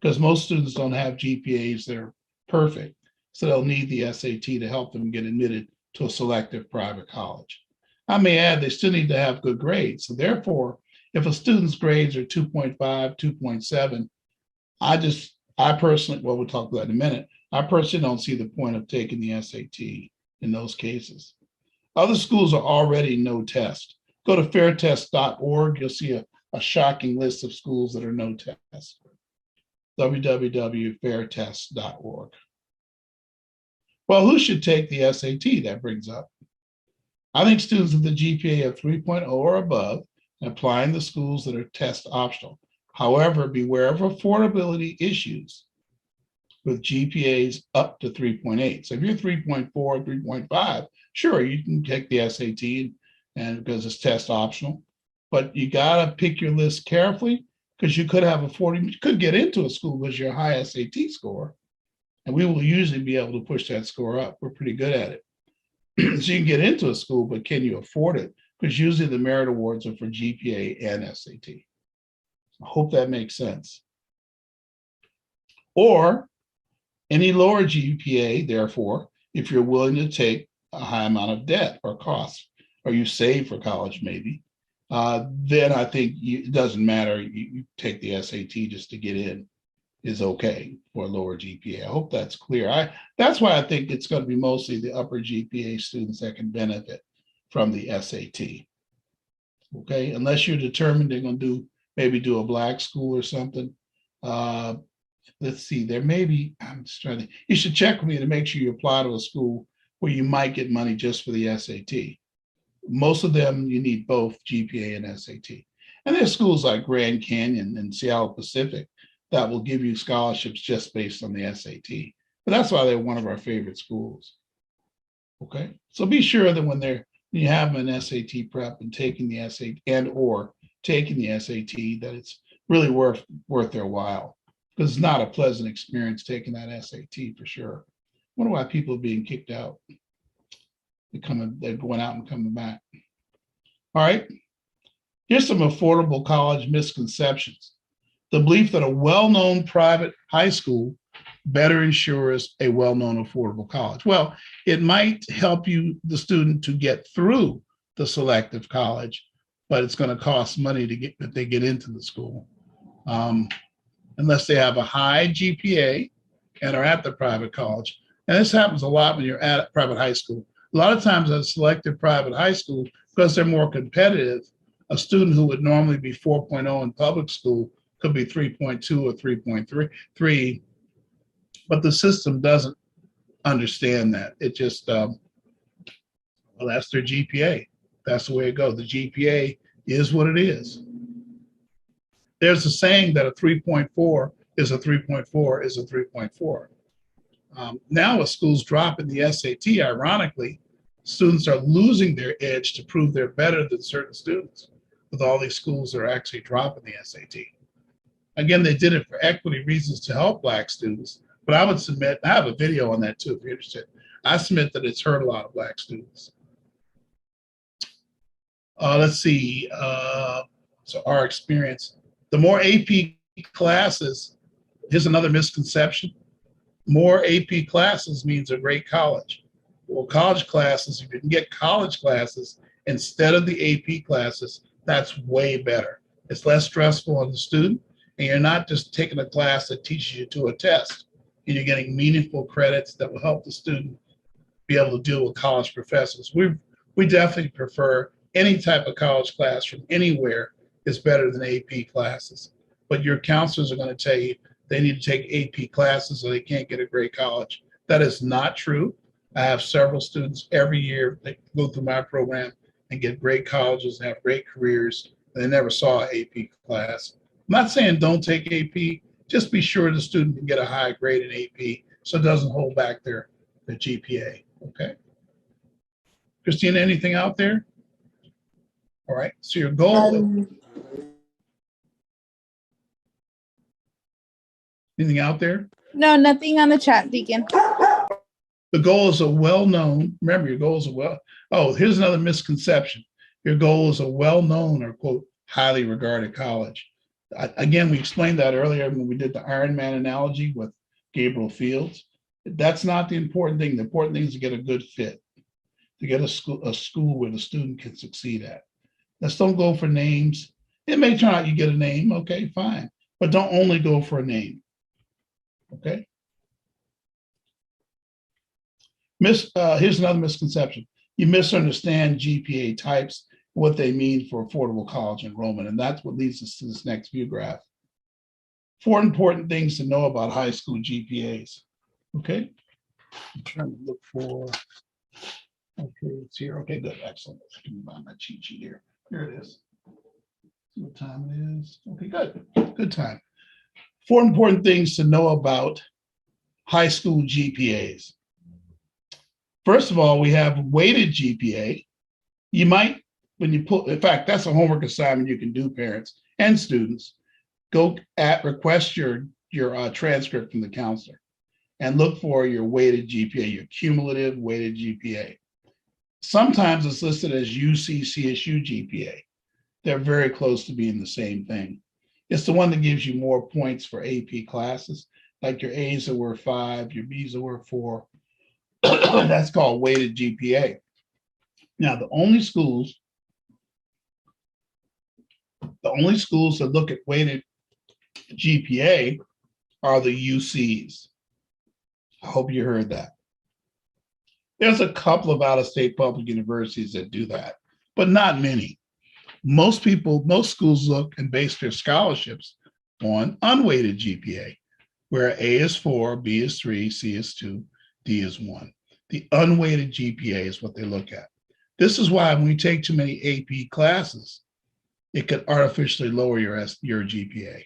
Because most students don't have GPAs that are perfect, so they'll need the SAT to help them get admitted to a selective private college. I may add, they still need to have good grades. So therefore, if a student's grades are 2.5, 2.7, I personally, well, we'll talk about that in a minute. I personally don't see the point of taking the SAT in those cases. Other schools are already no test. Go to fairtest.org. You'll see a shocking list of schools that are no test. www.fairtest.org. Well, who should take the SAT? That brings up. I think students with a GPA of 3.0 or above, applying the schools that are test optional. However, beware of affordability issues with GPAs up to 3.8. So if you're 3.4, 3.5, sure, you can take the SAT and because it's test optional, but you gotta pick your list carefully because you could have you could get into a school with your high SAT score, and we will usually be able to push that score up. We're pretty good at it. So you can get into a school, but can you afford it? Because usually the merit awards are for GPA and SAT. I hope that makes sense. Or any lower GPA, therefore, if you're willing to take a high amount of debt or costs, or you save for college maybe, then I think it doesn't matter. You take the SAT just to get in is okay for a lower GPA. I hope that's clear. That's why I think it's going to be mostly the upper GPA students that can benefit from the SAT. Okay, unless you're determined they're going to maybe do a black school or something. Let's see, there may be, I'm just trying to, you should check with me to make sure you apply to a school where you might get money just for the SAT. Most of them, you need both GPA and SAT. And there's schools like Grand Canyon and Seattle Pacific that will give you scholarships just based on the SAT. But that's why they're one of our favorite schools. Okay, so be sure that when you have an SAT prep and taking the SAT or taking the SAT, that it's really worth their while, because it's not a pleasant experience taking that SAT for sure. I wonder why people are being kicked out. They're going out and coming back. All right, here's some affordable college misconceptions. The belief that a well-known private high school better ensures a well-known affordable college. Well, it might help you, the student, to get through the selective college, but it's going to cost money to get if they get into the school. Unless they have a high GPA and are at the private college. And this happens a lot when you're at a private high school. A lot of times at a selective private high school, because they're more competitive, a student who would normally be 4.0 in public school could be 3.2 or 3.3, but the system doesn't understand that. It just, well, that's their GPA. That's the way it goes. The GPA is what it is. There's a saying that a 3.4 is a 3.4 is a 3.4. Now with schools dropping the SAT, ironically, students are losing their edge to prove they're better than certain students with all these schools that are actually dropping the SAT. Again, they did it for equity reasons to help Black students, but I would submit, I have a video on that too if you're interested. I submit that it's hurt a lot of Black students. Let's see, so our experience. The more AP classes, here's another misconception. More AP classes means a great college. Well, college classes, if you can get college classes instead of the AP classes, that's way better. It's less stressful on the student, and you're not just taking a class that teaches you to a test, and you're getting meaningful credits that will help the student be able to deal with college professors. We definitely prefer any type of college class from anywhere is better than AP classes. But your counselors are going to tell you they need to take AP classes or they can't get a great college. That is not true. I have several students every year that go through my program and get great colleges and have great careers, and they never saw an AP class. I'm not saying don't take AP, just be sure the student can get a high grade in AP so it doesn't hold back their GPA. Okay. Christina, anything out there? All right. So your goal, anything out there? No, nothing on the chat, Deacon. The goal is a well-known, remember your goal is here's another misconception. Your goal is a well-known or quote, highly regarded college. Again, we explained that earlier when we did the Iron Man analogy with Gabriel Fields. That's not the important thing. The important thing is to get a good fit, to get a school where the student can succeed at. Let's don't go for names. It may turn out you get a name, okay, fine. But don't only go for a name, okay? Here's another misconception. You misunderstand GPA types, what they mean for affordable college enrollment, and that's what leads us to this next view graph. 4 important things to know about high school GPAs, okay? I'm trying to look for, okay, it's here. Okay, good, excellent. Let me find my cheat sheet here. Here it is. See what time it is. Okay, good time. 4 important things to know about high school GPAs. First of all, we have weighted GPA. You might, when you in fact, that's a homework assignment you can do, parents and students. Go request your transcript from the counselor and look for your weighted GPA, your cumulative weighted GPA. Sometimes it's listed as UC CSU GPA. They're very close to being the same thing. It's the one that gives you more points for AP classes, like your A's are worth 5, your B's are worth 4. That's called weighted GPA. Now, the only schools that look at weighted GPA are the UCs. I hope you heard that. There's a couple of out-of-state public universities that do that, but not many. Most schools look and base their scholarships on unweighted GPA, where A is 4, B is 3, C is 2, D is 1. The unweighted GPA is what they look at. This is why when you take too many AP classes, it could artificially lower your GPA.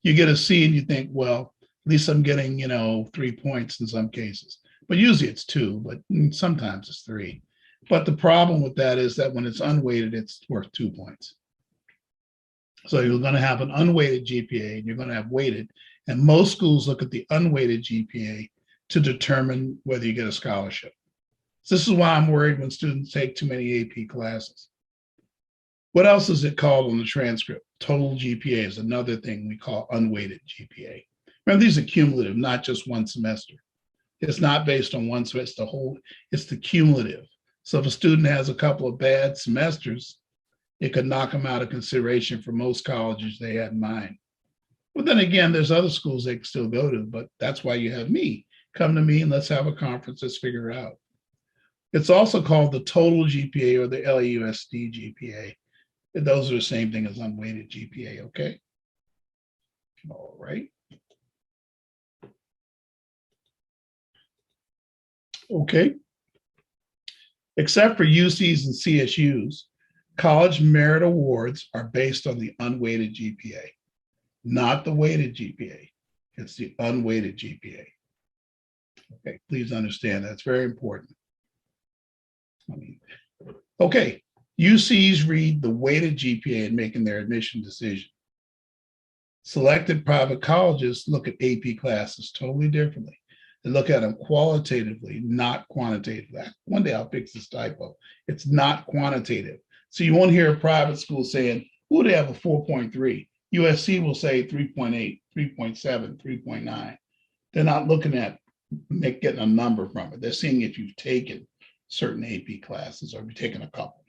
You get a C and you think, well, at least I'm getting, 3 points in some cases. But usually it's 2, but sometimes it's 3. But the problem with that is that when it's unweighted, it's worth 2 points. So you're going to have an unweighted GPA and you're going to have weighted. And most schools look at the unweighted GPA to determine whether you get a scholarship. So this is why I'm worried when students take too many AP classes. What else is it called on the transcript? Total GPA is another thing we call unweighted GPA. Remember, these are cumulative, not just one semester. It's not based on one semester, it's the cumulative. So if a student has a couple of bad semesters, it could knock them out of consideration for most colleges they had in mind. But then again, there's other schools they can still go to, but that's why you have me. Come to me and let's have a conference, let's figure it out. It's also called the total GPA or the LAUSD GPA. Those are the same thing as unweighted GPA, okay? All right. Okay. Except for UCs and CSUs, college merit awards are based on the unweighted GPA, not the weighted GPA. It's the unweighted GPA. Okay, please understand that's very important. Okay, UCs read the weighted GPA in making their admission decision. Selected private colleges look at AP classes totally differently. They look at them qualitatively, not quantitatively. One day I'll fix this typo. It's not quantitative. So you won't hear a private school saying, oh, they have a 4.3. USC will say 3.8, 3.7, 3.9. They're not looking at getting a number from it. They're seeing if you've taken certain AP classes or if you've taken a couple.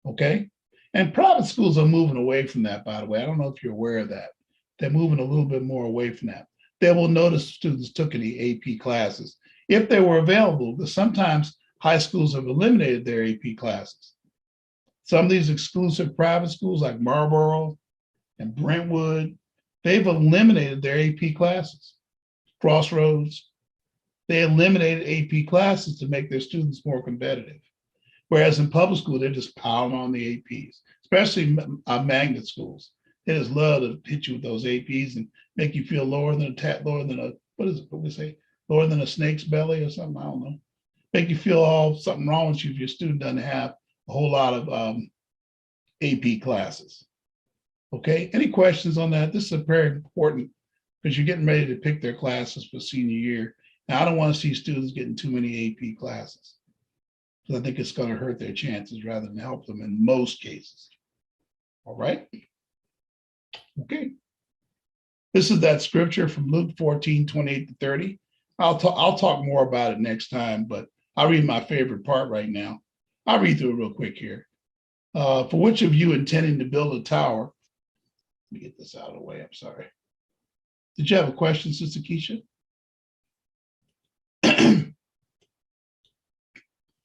Okay. And private schools are moving away from that, by the way. I don't know if you're aware of that. They're moving a little bit more away from that. They will notice students took any AP classes if they were available, because sometimes high schools have eliminated their AP classes. Some of these exclusive private schools like Marlboro and Brentwood, they've eliminated their AP classes. Crossroads, they eliminated AP classes to make their students more competitive. Whereas in public school, they're just piling on the APs, especially magnet schools. They just love to hit you with those APs and make you feel lower than lower than a snake's belly or something. I don't know. Make you feel something wrong with you if your student doesn't have a whole lot of AP classes. Okay, any questions on that? This is very important because you're getting ready to pick their classes for senior year. Now, I don't want to see students getting too many AP classes because I think it's going to hurt their chances rather than help them in most cases. All right. Okay. This is that scripture from Luke 14:28-30. I'll talk more about it next time, but I'll read my favorite part right now. I'll read through it real quick here. For which of you intending to build a tower? Let me get this out of the way. I'm sorry. Did you have a question, Sister Keisha?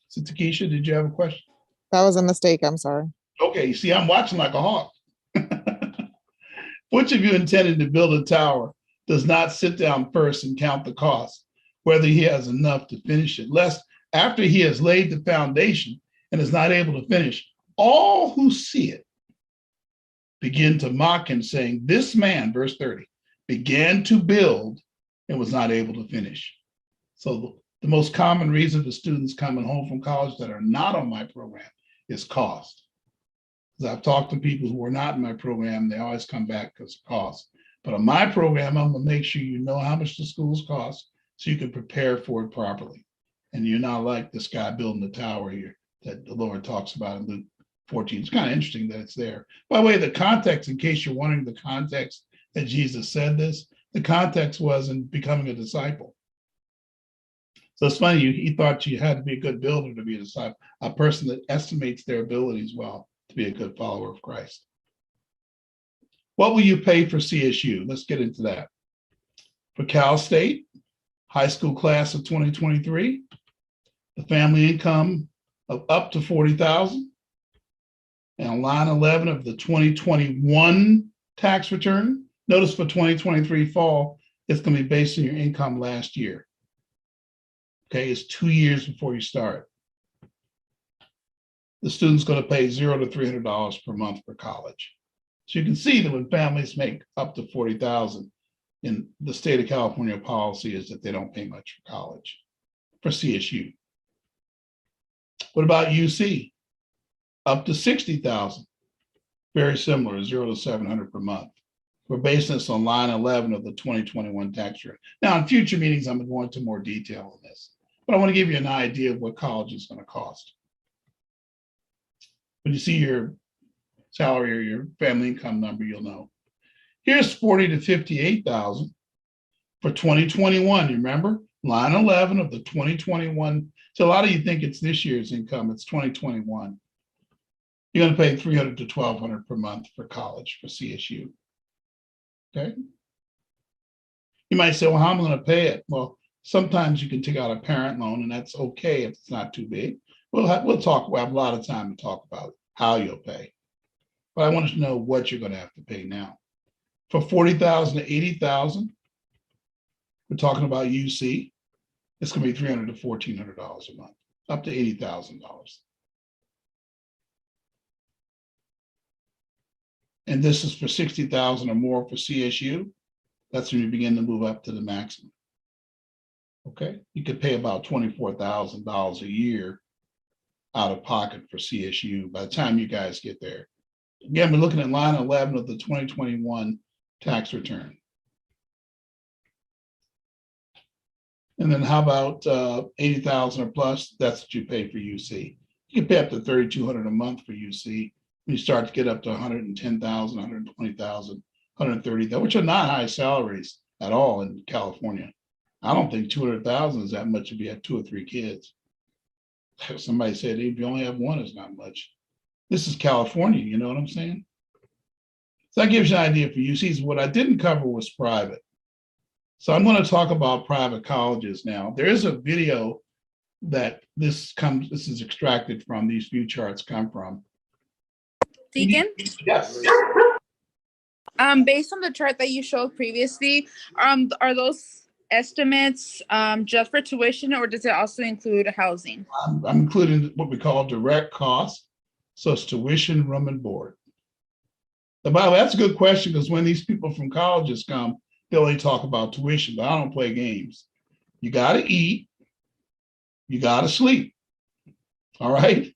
Sister Keisha, did you have a question? That was a mistake. I'm sorry. Okay, you see, I'm watching like a hawk. Which of you intending to build a tower does not sit down first and count the cost, whether he has enough to finish it, lest after he has laid the foundation and is not able to finish, all who see it begin to mock him, saying, this man, verse 30, began to build and was not able to finish. So the most common reason for students coming home from college that are not on my program is cost. Because I've talked to people who are not in my program, they always come back because of cost. But on my program, I'm going to make sure you know how much the schools cost so you can prepare for it properly. And you're not like this guy building the tower here that the Lord talks about in Luke 14. It's kind of interesting that it's there. By the way, the context, in case you're wondering the context that Jesus said this, the context was in becoming a disciple. So it's funny, he thought you had to be a good builder to be a disciple, a person that estimates their abilities well to be a good follower of Christ. What will you pay for CSU? Let's get into that. For Cal State, high school class of 2023, the family income of up to $40,000, and on line 11 of the 2021 tax return. Notice for 2023 fall, it's going to be based on your income last year. Okay, it's 2 years before you start. The student's going to pay $0 to $300 per month for college. So you can see that when families make up to $40,000, in the state of California policy is that they don't pay much for college, for CSU. What about UC? Up to $60,000. Very similar, $0 to $700 per month. We're basing this on line 11 of the 2021 tax return. Now, in future meetings, I'm going to go into more detail on this, but I want to give you an idea of what college is going to cost. When you see your salary or your family income number, you'll know. Here's $40,000 to $58,000 for 2021. You remember? Line 11 of the 2021. So a lot of you think it's this year's income. It's 2021. You're going to pay $300 to $1,200 per month for college for CSU. Okay. You might say, well, how am I going to pay it? Well, sometimes you can take out a parent loan, and that's okay if it's not too big. We'll have a lot of time to talk about how you'll pay. But I want to know what you're going to have to pay now. For $40,000 to $80,000, we're talking about UC. It's going to be $300 to $1,400 a month, up to $80,000. And this is for $60,000 or more for CSU. That's when you begin to move up to the maximum. Okay, you could pay about $24,000 a year out of pocket for CSU by the time you guys get there. Again, we're looking at line 11 of the 2021 tax return. And then how about 80,000 or plus? That's what you pay for UC. You can pay up to $3,200 a month for UC. When you start to get up to 110,000, 120,000, 130,000, which are not high salaries at all in California. I don't think 200,000 is that much if you have 2 or 3 kids. Somebody said if you only have one, it's not much. This is California, you know what I'm saying? So that gives you an idea for UCs. What I didn't cover was private. So I'm going to talk about private colleges now. There is a video that this is extracted from, these few charts come from. Deacon, Yes. based on the chart that you showed previously, are those estimates just for tuition, or does it also include housing? I'm including what we call direct costs. So it's tuition, room, and board. By the way, that's a good question, because when these people from colleges come, they only talk about tuition, but I don't play games. You got to eat. You got to sleep. All right.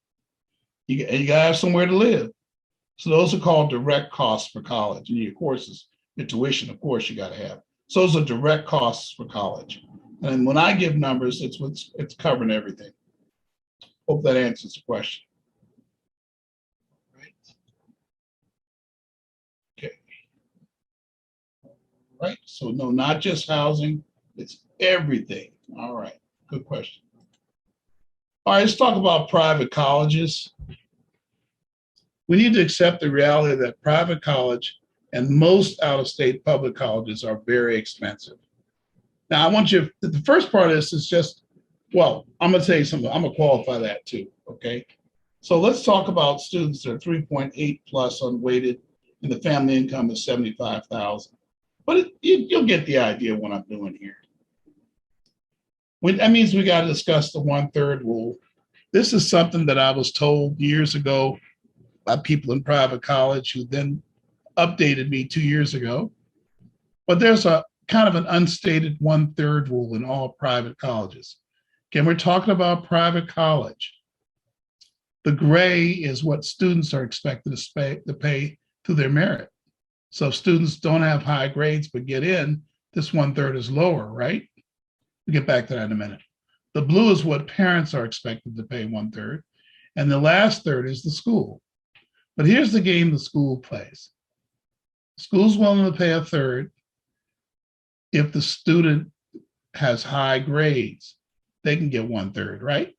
You got to have somewhere to live. So those are called direct costs for college. And your courses, your tuition, of course, you got to have. So those are direct costs for college. And when I give numbers, it's covering everything. Hope that answers the question. Right. Okay. Right. So no, not just housing, it's everything. All right. Good question. All right, let's talk about private colleges. We need to accept the reality that private college and most out-of-state public colleges are very expensive. Now, I want you, the first part of this is just, well, I'm going to tell you something. I'm going to qualify that too, okay? So let's talk about students that are 3.8 plus unweighted and the family income is 75,000. But you'll get the idea of what I'm doing here. That means we got to discuss the 1/3 rule. This is something that I was told years ago by people in private college who then updated me 2 years ago. But there's a kind of an unstated 1/3 rule in all private colleges. Again, we're talking about private college. The gray is what students are expected to pay through their merit. So if students don't have high grades but get in, this 1/3 is lower, right? We'll get back to that in a minute. The blue is what parents are expected to pay 1/3. And the last third is the school. But here's the game the school plays. School's willing to pay 1/3 if the student has high grades. They can get 1/3, right?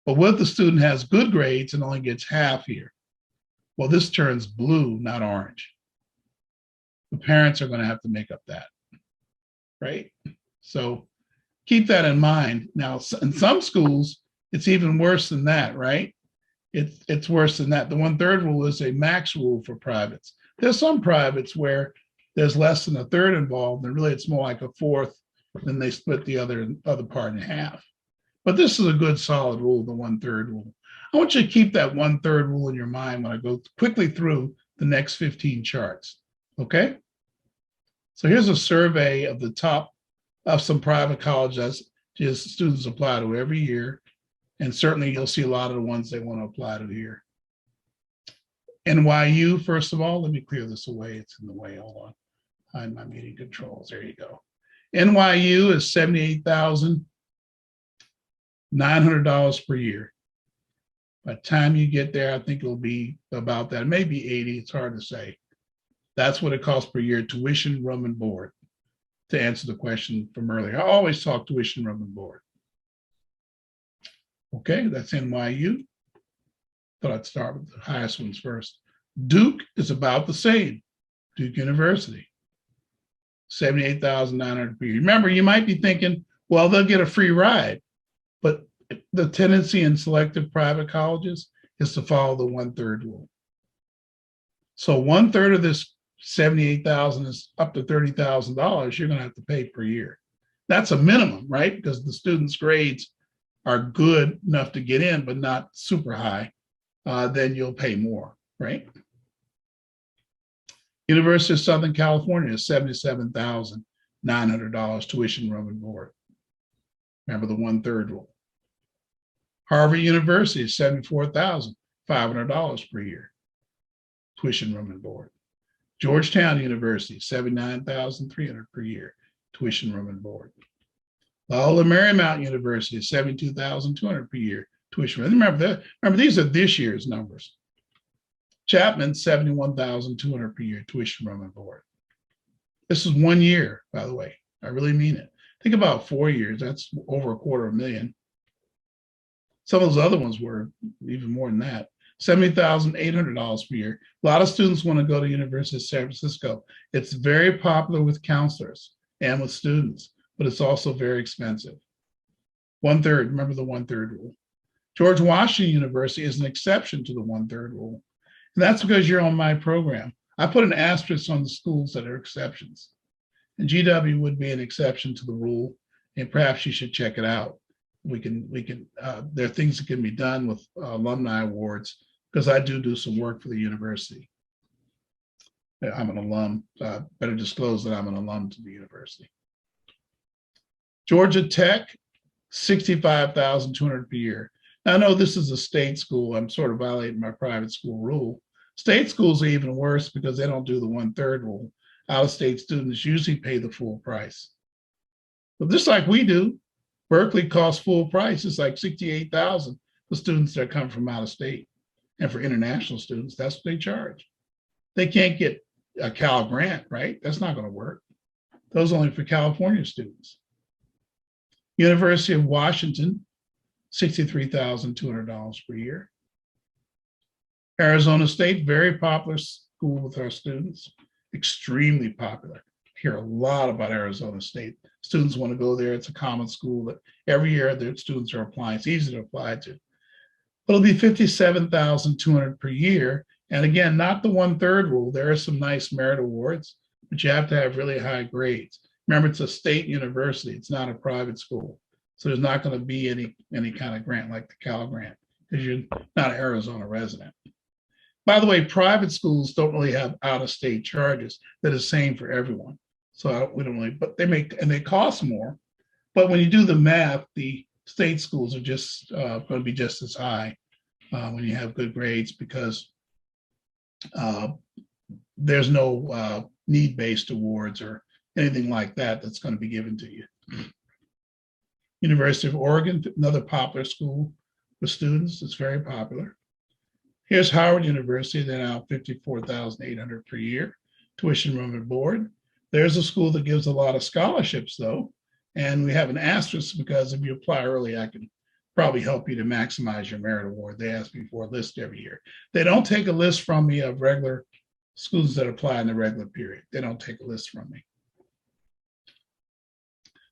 But what if the student has good grades and only gets half here? Well, this turns blue, not orange. The parents are going to have to make up that, right? So keep that in mind. Now, in some schools, it's even worse than that, right? It's worse than that. The 1/3 rule is a max rule for privates. There's some privates where there's less than 1/3 involved, and really it's more like 1/4, then they split the other part in half. But this is a good solid rule, the 1/3 rule. I want you to keep that 1/3 rule in your mind when I go quickly through the next 15 charts, okay? So here's a survey of the top of some private colleges students apply to every year. And certainly you'll see a lot of the ones they want to apply to here. NYU, first of all, let me clear this away. It's in the way, hold on. Hide my meeting controls, there you go. NYU is $78,900 per year. By the time you get there, I think it'll be about that, maybe 80, it's hard to say. That's what it costs per year, tuition, room, and board. To answer the question from earlier, I always talk tuition, room, and board. Okay, that's NYU. Thought I'd start with the highest ones first. Duke is about the same. Duke University, $78,900 per year. Remember, you might be thinking, well, they'll get a free ride, but the tendency in selective private colleges is to follow the 1/3 rule. So 1/3 of this 78,000 is up to $30,000 you're going to have to pay per year. That's a minimum, right? Because the students' grades are good enough to get in, but not super high. Then you'll pay more, right? University of Southern California is $77,900 tuition, room, and board. Remember the 1/3 rule. Harvard University is $74,500 per year, tuition, room, and board. Georgetown University, $79,300 per year, tuition, room, and board. Loyola Marymount University is $72,200 per year, tuition. Remember, these are this year's numbers. Chapman, $71,200 per year, tuition, room, and board. This is 1 year, by the way. I really mean it. Think about 4 years, that's over $250,000. Some of those other ones were even more than that. $70,800 per year. A lot of students want to go to University of San Francisco. It's very popular with counselors and with students, but it's also very expensive. 1/3, remember the 1/3 rule. George Washington University is an exception to the 1/3 rule. And that's because you're on my program. I put an asterisk on the schools that are exceptions. And GW would be an exception to the rule, and perhaps you should check it out. There are things that can be done with alumni awards, because I do some work for the university. I'm an alum. Better disclose that I'm an alum to the university. Georgia Tech, $65,200 per year. Now, I know this is a state school. I'm sort of violating my private school rule. State schools are even worse because they don't do the 1/3 rule. Out-of-state students usually pay the full price. But just like we do, Berkeley costs full price. It's like $68,000 for students that come from out of state. And for international students, that's what they charge. They can't get a Cal grant, right? That's not going to work. Those are only for California students. University of Washington, $63,200 per year. Arizona State, very popular school with our students, extremely popular. I hear a lot about Arizona State. Students want to go there. It's a common school that every year their students are applying. It's easy to apply to. But it'll be $57,200 per year. And again, not the 1/3 rule. There are some nice merit awards, but you have to have really high grades. Remember, it's a state university. It's not a private school. So there's not going to be any kind of grant like the Cal grant because you're not an Arizona resident. By the way, private schools don't really have out-of-state charges. They're the same for everyone. So we don't really, but they cost more. But when you do the math, the state schools are just going to be just as high when you have good grades because there's no need-based awards or anything like that that's going to be given to you. University of Oregon, another popular school for students. It's very popular. Here's Howard University. They're now $54,800 per year, tuition, room, and board. There's a school that gives a lot of scholarships, though. And we have an asterisk because if you apply early, I can probably help you to maximize your merit award. They ask me for a list every year. They don't take a list from me of regular schools that apply in the regular period. They don't take a list from me.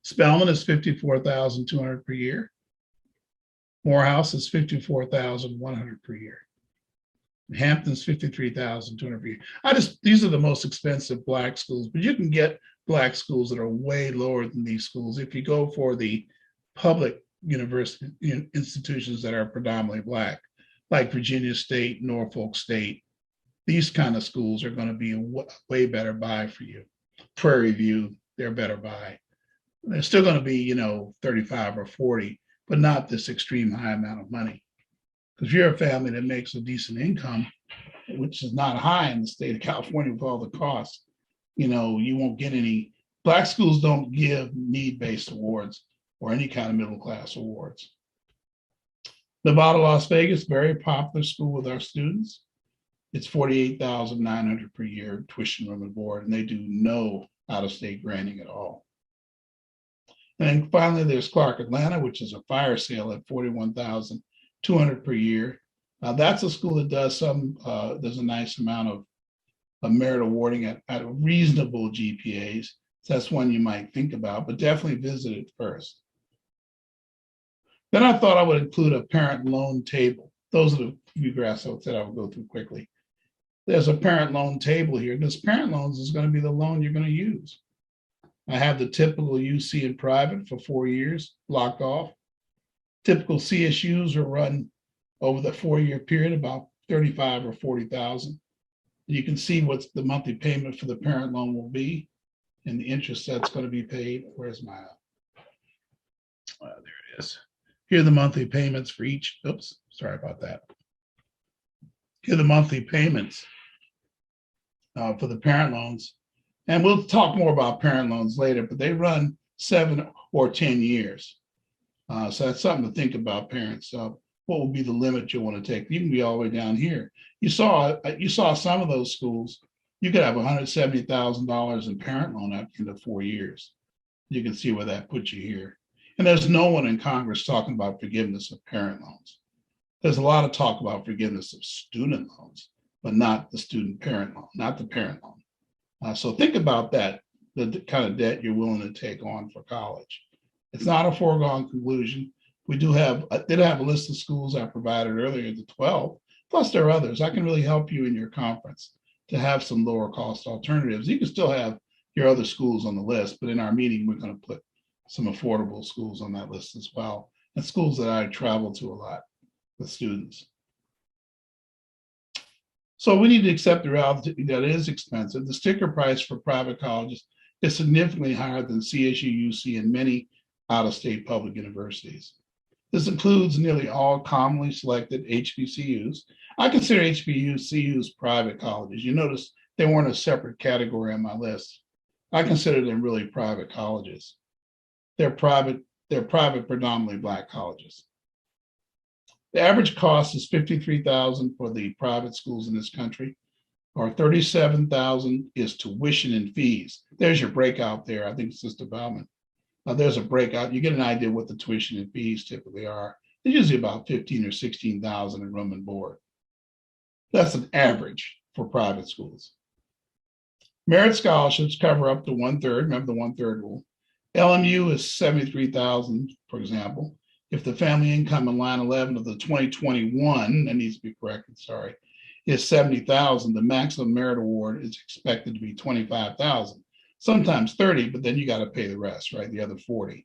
Spelman is $54,200 per year. Morehouse is $54,100 per year. Hampton's $53,200 per year. These are the most expensive Black schools, but you can get Black schools that are way lower than these schools if you go for the public university institutions that are predominantly Black, like Virginia State, Norfolk State. These kind of schools are going to be a way better buy for you. Prairie View, they're better buy. They're still going to be, 35 or 40, but not this extreme high amount of money. Because if you're a family that makes a decent income, which is not high in the state of California with all the costs, you won't get any. Black schools don't give need-based awards or any kind of middle-class awards. Nevada, Las Vegas, very popular school with our students. It's $48,900 per year, tuition, room, and board, and they do no out-of-state granting at all. And then finally, there's Clark Atlanta, which is a fire sale at $41,200 per year. That's a school that does there's a nice amount of merit awarding at reasonable GPAs. So that's one you might think about, but definitely visit it first. Then I thought I would include a parent loan table. Those are the few graphs I said I would go through quickly. There's a parent loan table here. This parent loans is going to be the loan you're going to use. I have the typical UC in private for 4 years blocked off. Typical CSUs are run over the 4-year period, about 35 or 40,000. You can see what the monthly payment for the parent loan will be and the interest that's going to be paid. Where's my, there it is. Here are the monthly payments for each, oops, sorry about that. Here are the monthly payments for the parent loans. And we'll talk more about parent loans later, but they run 7 or 10 years. So that's something to think about, parents. What will be the limit you want to take? You can be all the way down here. You saw some of those schools. You could have $170,000 in parent loan at the end of 4 years. You can see where that puts you here. And there's no one in Congress talking about forgiveness of parent loans. There's a lot of talk about forgiveness of student loans, but not the student parent loan, not the parent loan. So think about that, the kind of debt you're willing to take on for college. It's not a foregone conclusion. We did have a list of schools I provided earlier, the 12, plus there are others. I can really help you in your conference to have some lower cost alternatives. You can still have your other schools on the list, but in our meeting, we're going to put some affordable schools on that list as well, and schools that I travel to a lot with students. So we need to accept the reality that it is expensive. The sticker price for private colleges is significantly higher than CSU, UC, and many out-of-state public universities. This includes nearly all commonly selected HBCUs. I consider HBCUs private colleges. You notice they weren't a separate category on my list. I consider them really private colleges. They're private predominantly Black colleges. The average cost is $53,000 for the private schools in this country, or $37,000 is tuition and fees. There's your breakout there. I think it's Sister Bauman. There's a breakout. You get an idea what the tuition and fees typically are. They're usually about $15,000 or $16,000 in room and board. That's an average for private schools. Merit scholarships cover up to 1/3. Remember the 1/3 rule. LMU is $73,000, for example. If the family income in line 11 of the 2021, that needs to be corrected, sorry, is $70,000, the maximum merit award is expected to be $25,000. Sometimes 30, but then you got to pay the rest, right? The other 40.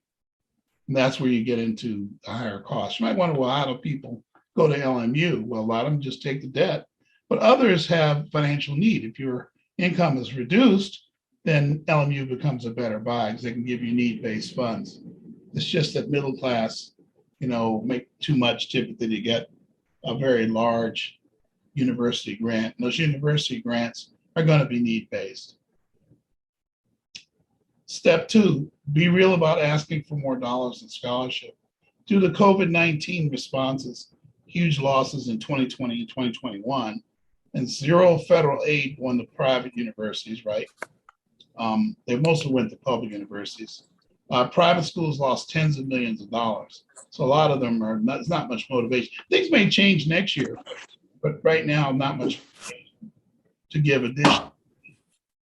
And that's where you get into the higher costs. You might wonder, well, how do people go to LMU? Well, a lot of them just take the debt, but others have financial need. If your income is reduced, then LMU becomes a better buy because they can give you need-based funds. It's just that middle class, make too much typically to get a very large university grant. And those university grants are going to be need-based. Step 2, be real about asking for more dollars in scholarship. Due to COVID-19 responses, huge losses in 2020 and 2021, and zero federal aid went to private universities, right? They mostly went to public universities. Private schools lost tens of millions of dollars. So a lot of them it's not much motivation. Things may change next year, but right now, not much to give additional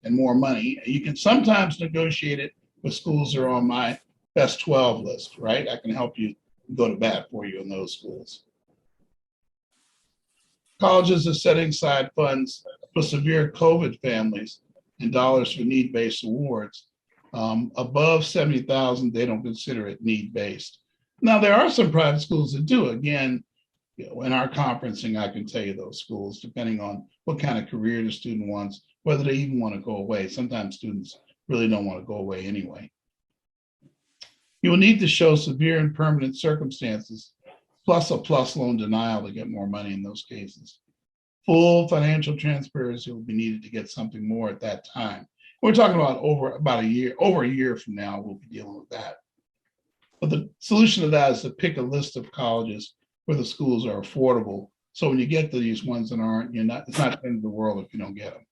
and more money. You can sometimes negotiate it with schools that are on my best 12 list, right? I can help you go to bat for you in those schools. Colleges are setting aside funds for severe COVID families and dollars for need-based awards. Above 70,000, they don't consider it need-based. Now, there are some private schools that do. Again, in our conferencing, I can tell you those schools, depending on what kind of career the student wants, whether they even want to go away. Sometimes students really don't want to go away anyway. You will need to show severe and permanent circumstances, plus a plus loan denial to get more money in those cases. Full financial transparency will be needed to get something more at that time. We're talking about over a year from now, we'll be dealing with that. But the solution to that is to pick a list of colleges where the schools are affordable. So when you get to these ones that aren't, it's not the end of the world if you don't get them.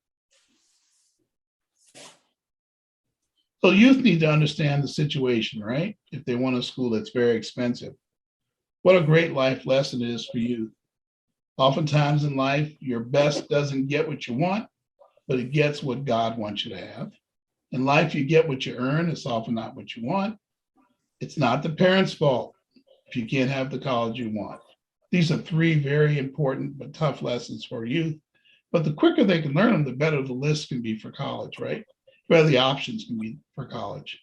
So youth need to understand the situation, right? If they want a school that's very expensive. What a great life lesson it is for youth. Oftentimes in life, your best doesn't get what you want, but it gets what God wants you to have. In life, you get what you earn. It's often not what you want. It's not the parents' fault if you can't have the college you want. These are 3 very important but tough lessons for youth. But the quicker they can learn them, the better the list can be for college, right? The better the options can be for college.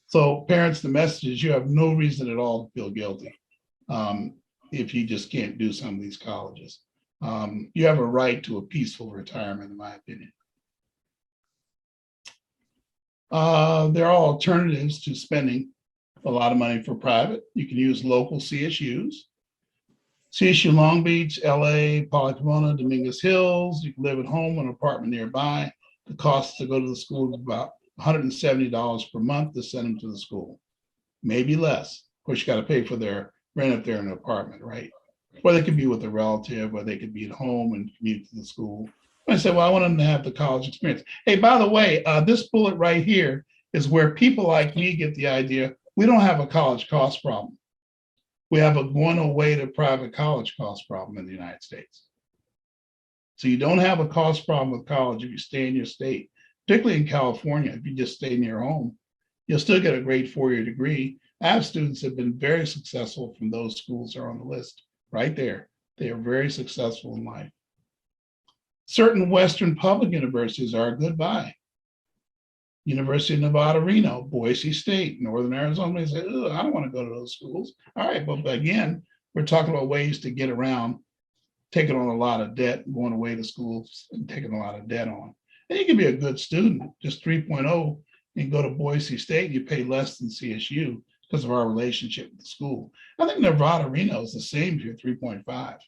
So parents, the message is you have no reason at all to feel guilty if you just can't do some of these colleges. You have a right to a peaceful retirement, in my opinion. There are alternatives to spending a lot of money for private. You can use local CSUs. CSU Long Beach, LA, Poly Pomona, Dominguez Hills. You can live at home in an apartment nearby. The cost to go to the school is about $170 per month to send them to the school. Maybe less. Of course, you got to pay for their rent if they're in an apartment, right? Or they could be with a relative, or they could be at home and commute to the school. I say, well, I want them to have the college experience. Hey, by the way, this bullet right here is where people like me get the idea we don't have a college cost problem. We have a going away to private college cost problem in the United States. So you don't have a cost problem with college if you stay in your state, particularly in California. If you just stay near home, you'll still get a great four-year degree. I have students that have been very successful from those schools that are on the list right there. They are very successful in life. Certain Western public universities are a good buy. University of Nevada, Reno, Boise State, Northern Arizona. They say, oh, I don't want to go to those schools. All right, but again, we're talking about ways to get around taking on a lot of debt, going away to schools and taking a lot of debt on. And you can be a good student, just 3.0, and go to Boise State, you pay less than CSU because of our relationship with the school. I think Nevada, Reno is the same if you're 3.5.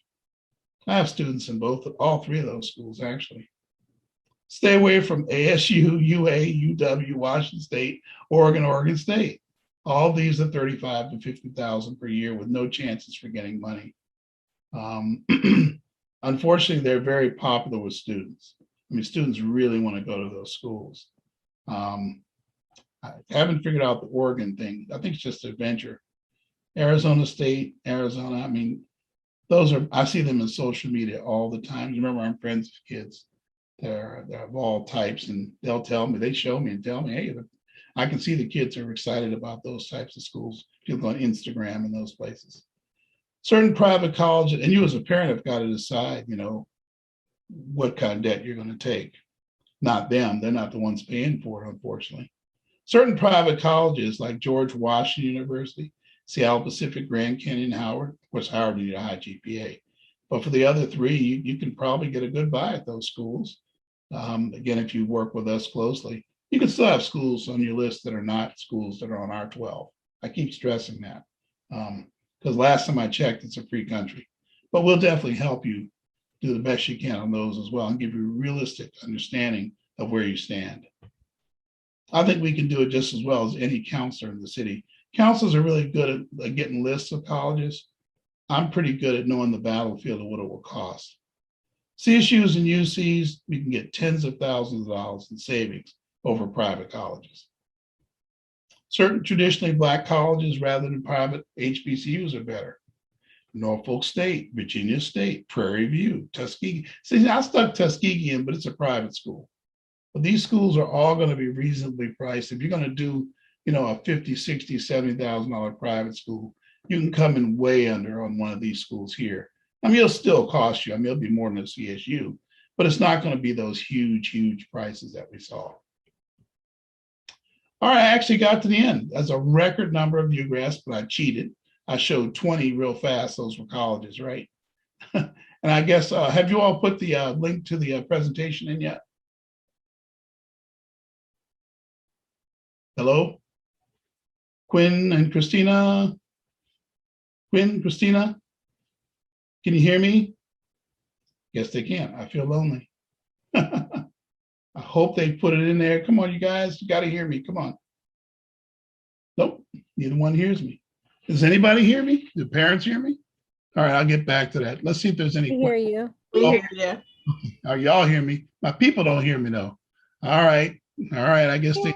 I have students in all three of those schools, actually. Stay away from ASU, UA, UW, Washington State, Oregon State. All these are 35 to 50,000 per year with no chances for getting money. Unfortunately, they're very popular with students. I mean, students really want to go to those schools. I haven't figured out the Oregon thing. I think it's just a venture. Arizona State, Arizona, I mean, I see them in social media all the time. You remember, I'm friends with kids. They're of all types, and they'll tell me, they show me and tell me, hey, I can see the kids are excited about those types of schools. People on Instagram and those places. Certain private colleges, and you as a parent have got to decide, what kind of debt you're going to take. Not them. They're not the ones paying for it, unfortunately. Certain private colleges like George Washington University, Seattle Pacific, Grand Canyon, Howard. Of course, Howard, you need a high GPA. But for the other three, you can probably get a good buy at those schools. Again, if you work with us closely, you can still have schools on your list that are not schools that are on R12. I keep stressing that because last time I checked, it's a free country. But we'll definitely help you do the best you can on those as well and give you a realistic understanding of where you stand. I think we can do it just as well as any counselor in the city. Counselors are really good at getting lists of colleges. I'm pretty good at knowing the battlefield of what it will cost. CSUs and UCs, we can get tens of thousands of dollars in savings over private colleges. Certain traditionally Black colleges rather than private HBCUs are better. Norfolk State, Virginia State, Prairie View, Tuskegee. See, I stuck Tuskegee in, but it's a private school. But these schools are all going to be reasonably priced. If you're going to do, a $50,000, $60,000, $70,000 private school, you can come in way under on one of these schools here. I mean, it'll still cost you. I mean, it'll be more than a CSU, but it's not going to be those huge, huge prices that we saw. All right, I actually got to the end. That's a record number of Ugrass, but I cheated. I showed 20 real fast. Those were colleges, right? And I guess, have you all put the link to the presentation in yet? Hello? Quinn and Christina? Quinn, Christina? Can you hear me? Yes, they can. I feel lonely. I hope they put it in there. Come on, you guys. You got to hear me. Come on. Nope. Neither one hears me. Does anybody hear me? Do parents hear me? All right, I'll get back to that. Let's see if there's any. We hear you. We hear you. Oh, y'all hear me? My people don't hear me though. All right. I guess they.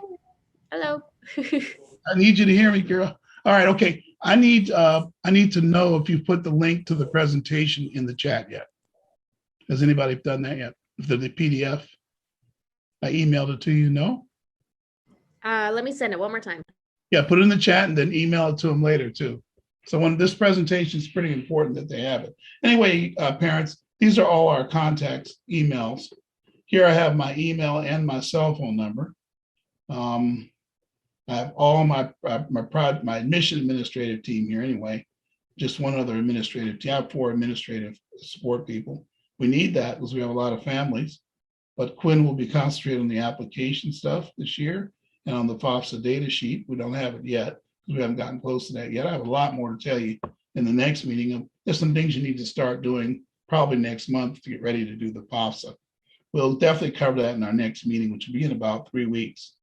Hello. I need you to hear me, girl. All right. Okay. I need to know if you've put the link to the presentation in the chat yet. Has anybody done that yet? The PDF. I emailed it to you. No. Let me send it one more time. Yeah, put it in the chat and then email it to them later too. So when this presentation is pretty important that they have it. Anyway, parents, these are all our contacts, emails. Here I have my email and my cell phone number. I have all my admission administrative team here anyway. Just one other administrative team. I have 4 administrative support people. We need that because we have a lot of families. But Quinn will be concentrating on the application stuff this year and on the FAFSA data sheet. We don't have it yet because we haven't gotten close to that yet. I have a lot more to tell you in the next meeting. There's some things you need to start doing probably next month to get ready to do the FAFSA. We'll definitely cover that in our next meeting, which will be in about 3 weeks.